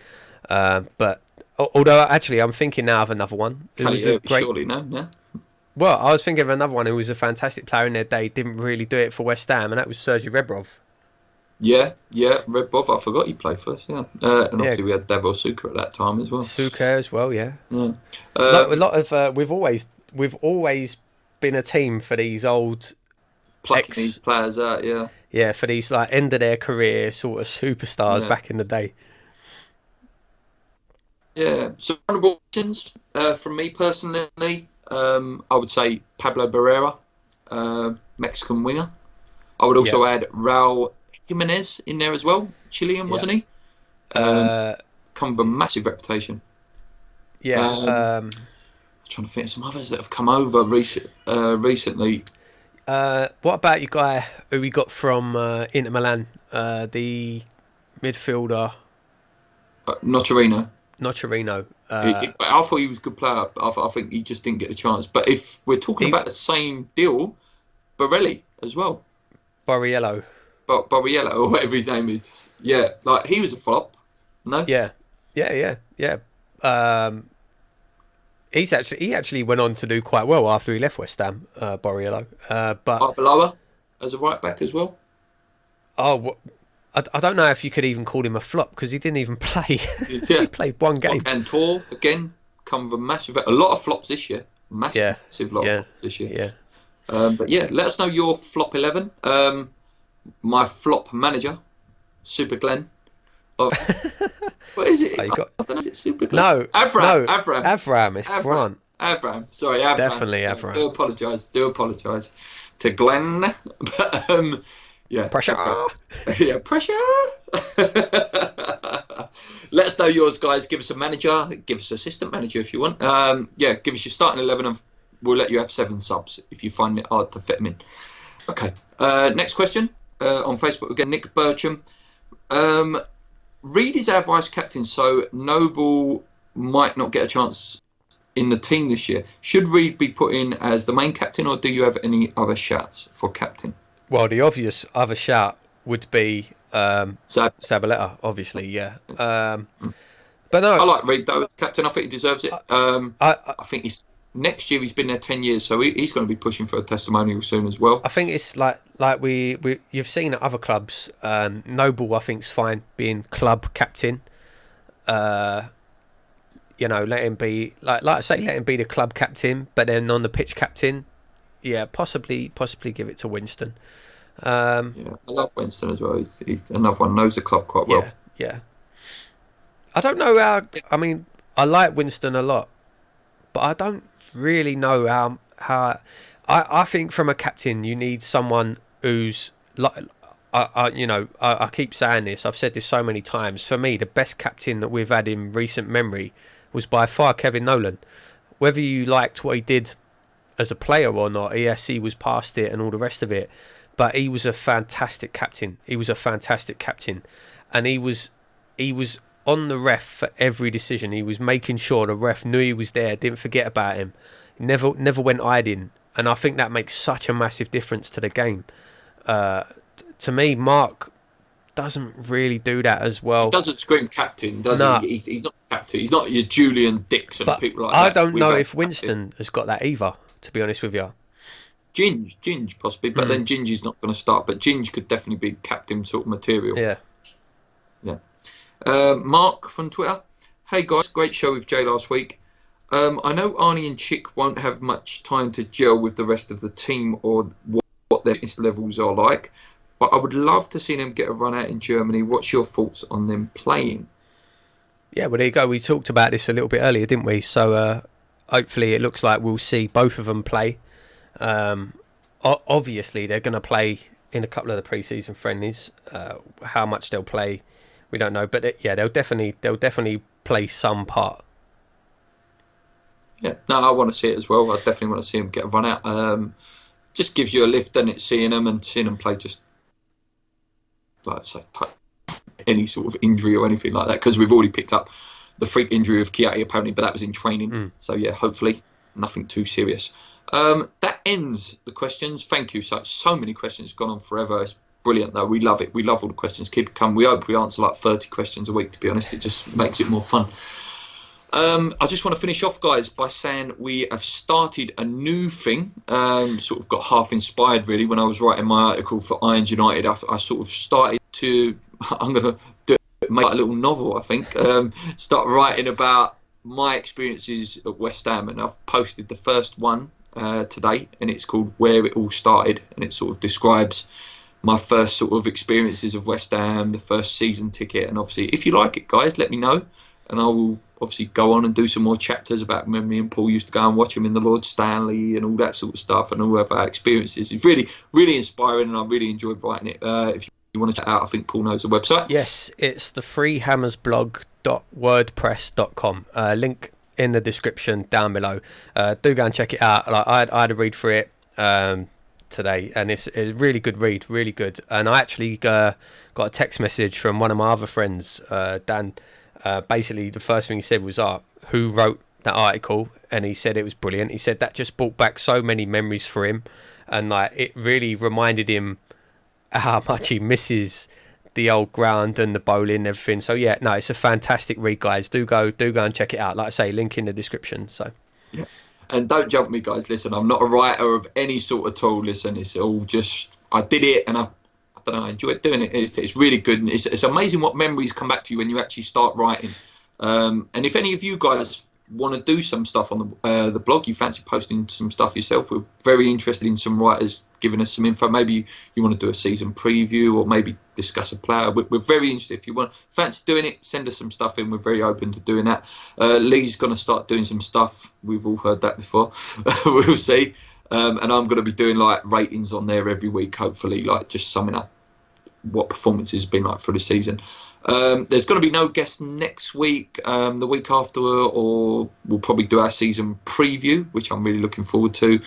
A: But although actually, I'm thinking now of another one. Who was a great.
B: Surely no, yeah.
A: Well, I was thinking of another one who was a fantastic player in their day, didn't really do it for West Ham, and that was Sergei Rebrov.
B: Yeah, Rebrov. I forgot he played first. Yeah, and obviously we had Davor Suker at that time as well.
A: Suker as well, yeah.
B: A
A: lot of we've always been a team for these old
B: plucking these players out.
A: Yeah, for these like end of their career sort of superstars back in the day.
B: Yeah, so honourable mentions from me personally. I would say Pablo Barrera, Mexican winger. I would also add Raul Jimenez in there as well. Chilean, wasn't he? Come with a massive reputation. I'm trying to think of some others that have come over recently.
A: What about your guy who we got from Inter Milan, the midfielder?
B: Nocerino.
A: I
B: thought he was a good player. But I think he just didn't get the chance. But if we're talking about the same deal, Borelli as well.
A: Borriello,
B: or whatever his name is. Yeah, like he was a flop. No.
A: Yeah. He actually went on to do quite well after he left West Ham, Borriello. But
B: Arbeloa as a right back as well.
A: I don't know if you could even call him a flop because he didn't even play. He played one game.
B: And Tor again, come with a lot of flops this year. Massive lot of flops this year.
A: Yeah.
B: But yeah, let us know your flop 11. My flop manager, Super Glenn. What is it? I don't know. Is it Super Glenn?
A: No.
B: Avram.
A: It's Grant.
B: Avram. Sorry, Avram.
A: Definitely Avram.
B: Do apologise to Glenn. But yeah.
A: Pressure.
B: Yeah, pressure. Let us know yours, guys. Give us a manager. Give us assistant manager if you want. Give us your starting 11 and we'll let you have 7 subs if you find it hard to fit them in. Okay. Next question on Facebook again. Nick Bertram. Reed is our vice captain, so Noble might not get a chance in the team this year. Should Reed be put in as the main captain, or do you have any other shouts for captain?
A: Well, the obvious other shout would be Zabaleta, obviously, yeah. But no,
B: I like Reed though as captain. I think he deserves it. I think next year he's been there 10 years, so he's going to be pushing for a testimonial soon as well.
A: I think it's like you've seen at other clubs. Noble, I think, is fine being club captain. Let him be let him be the club captain, but then on the pitch captain, possibly give it to Winston.
B: I love Winston as well. He's another one, knows the club quite well.
A: Yeah. I don't know how. I mean, I like Winston a lot, but I don't really know how. I think from a captain, you need someone who's like. I keep saying this. I've said this so many times. For me, the best captain that we've had in recent memory was by far Kevin Nolan. Whether you liked what he did as a player or not, yes, he was past it and all the rest of it. But he was a fantastic captain. And he was on the ref for every decision. He was making sure the ref knew he was there, didn't forget about him. Never went hiding. And I think that makes such a massive difference to the game. To me, Mark doesn't really do that as well.
B: He doesn't scream captain, does he? He's not captain. He's not your Julian Dixon and people like that.
A: I don't know if Winston has got that either, to be honest with you.
B: Ginge possibly, but then Ginge is not going to start. But Ginge could definitely be captain sort of material. Yeah. Mark from Twitter. Hey guys, great show with Jay last week. I know Arnie and Chick won't have much time to gel with the rest of the team or what their fitness levels are like, but I would love to see them get a run out in Germany. What's your thoughts on them playing?
A: Yeah, well, there you go. We talked about this a little bit earlier, didn't we? So hopefully it looks like we'll see both of them play. Obviously, they're going to play in a couple of the pre-season friendlies. How much they'll play, we don't know, but they'll definitely play some part.
B: Yeah, no, I want to see it as well. I definitely want to see them get a run out. Just gives you a lift, doesn't it, seeing them play, just like I say, any sort of injury or anything like that, because we've already picked up the freak injury of Kiati apparently, but that was in training. So yeah, hopefully nothing too serious. That ends the questions. Thank you. So many questions, gone on forever. It's brilliant though. We love it. We love all the questions. Keep it coming. We hope we answer like 30 questions a week, to be honest. It just makes it more fun. I just want to finish off, guys, by saying we have started a new thing. Sort of got half inspired, really, when I was writing my article for Irons United. I sort of started to, I'm going to make a little novel, I think. Start writing about my experiences at West Ham, and I've posted the first one today, and it's called Where It All Started, and it sort of describes my first sort of experiences of West Ham, the first season ticket, and obviously, if you like it, guys, let me know, and I will obviously go on and do some more chapters about when me and Paul used to go and watch him in the Lord Stanley and all that sort of stuff, and all of our experiences. It's really, really inspiring, and I really enjoyed writing it. If you want to check it out, I think Paul knows the website.
A: Yes, it's the freehammersblog.wordpress.com. Link in the description down below. Do go and check it out. Like, I had a read through it today, and it's a really good read, really good. And I actually got a text message from one of my other friends, Dan. Basically, the first thing he said was, who wrote that article? And he said it was brilliant. He said that just brought back so many memories for him, and like it really reminded him how much he misses the old ground and the bowling and everything. So yeah, no, it's a fantastic read, guys. Do go and check it out. Like I say, link in the description. So
B: yeah, and don't jump me, guys. Listen, I'm not a writer of any sort at all. Listen, it's all just, I did it, and I don't know, I enjoyed doing it. It's really good, and it's amazing what memories come back to you when you actually start writing. And if any of you guys want to do some stuff on the blog, you fancy posting some stuff yourself, we're very interested in some writers giving us some info. Maybe you want to do a season preview, or maybe discuss a player. We're very interested. If you fancy doing it, send us some stuff in. We're very open to doing that. Lee's going to start doing some stuff. We've all heard that before. We'll see. And I'm going to be doing like ratings on there every week, hopefully, like just summing up what performances have been like for the season. There's going to be no guest next week, the week after, or we'll probably do our season preview, which I'm really looking forward to.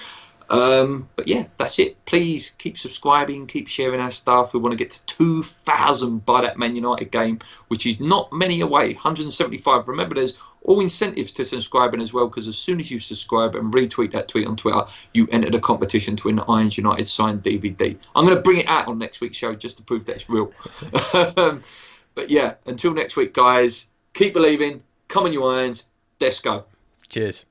B: But yeah, that's it. Please keep subscribing, keep sharing our stuff. We want to get to 2,000 by that Man United game, which is not many away. 175. Remember, there's all incentives to subscribing as well, because as soon as you subscribe and retweet that tweet on Twitter, you enter the competition to win the Irons United signed DVD. I'm going to bring it out on next week's show just to prove that it's real. But yeah, until next week, guys, keep believing. Come on, you Irons. Let's go.
A: Cheers.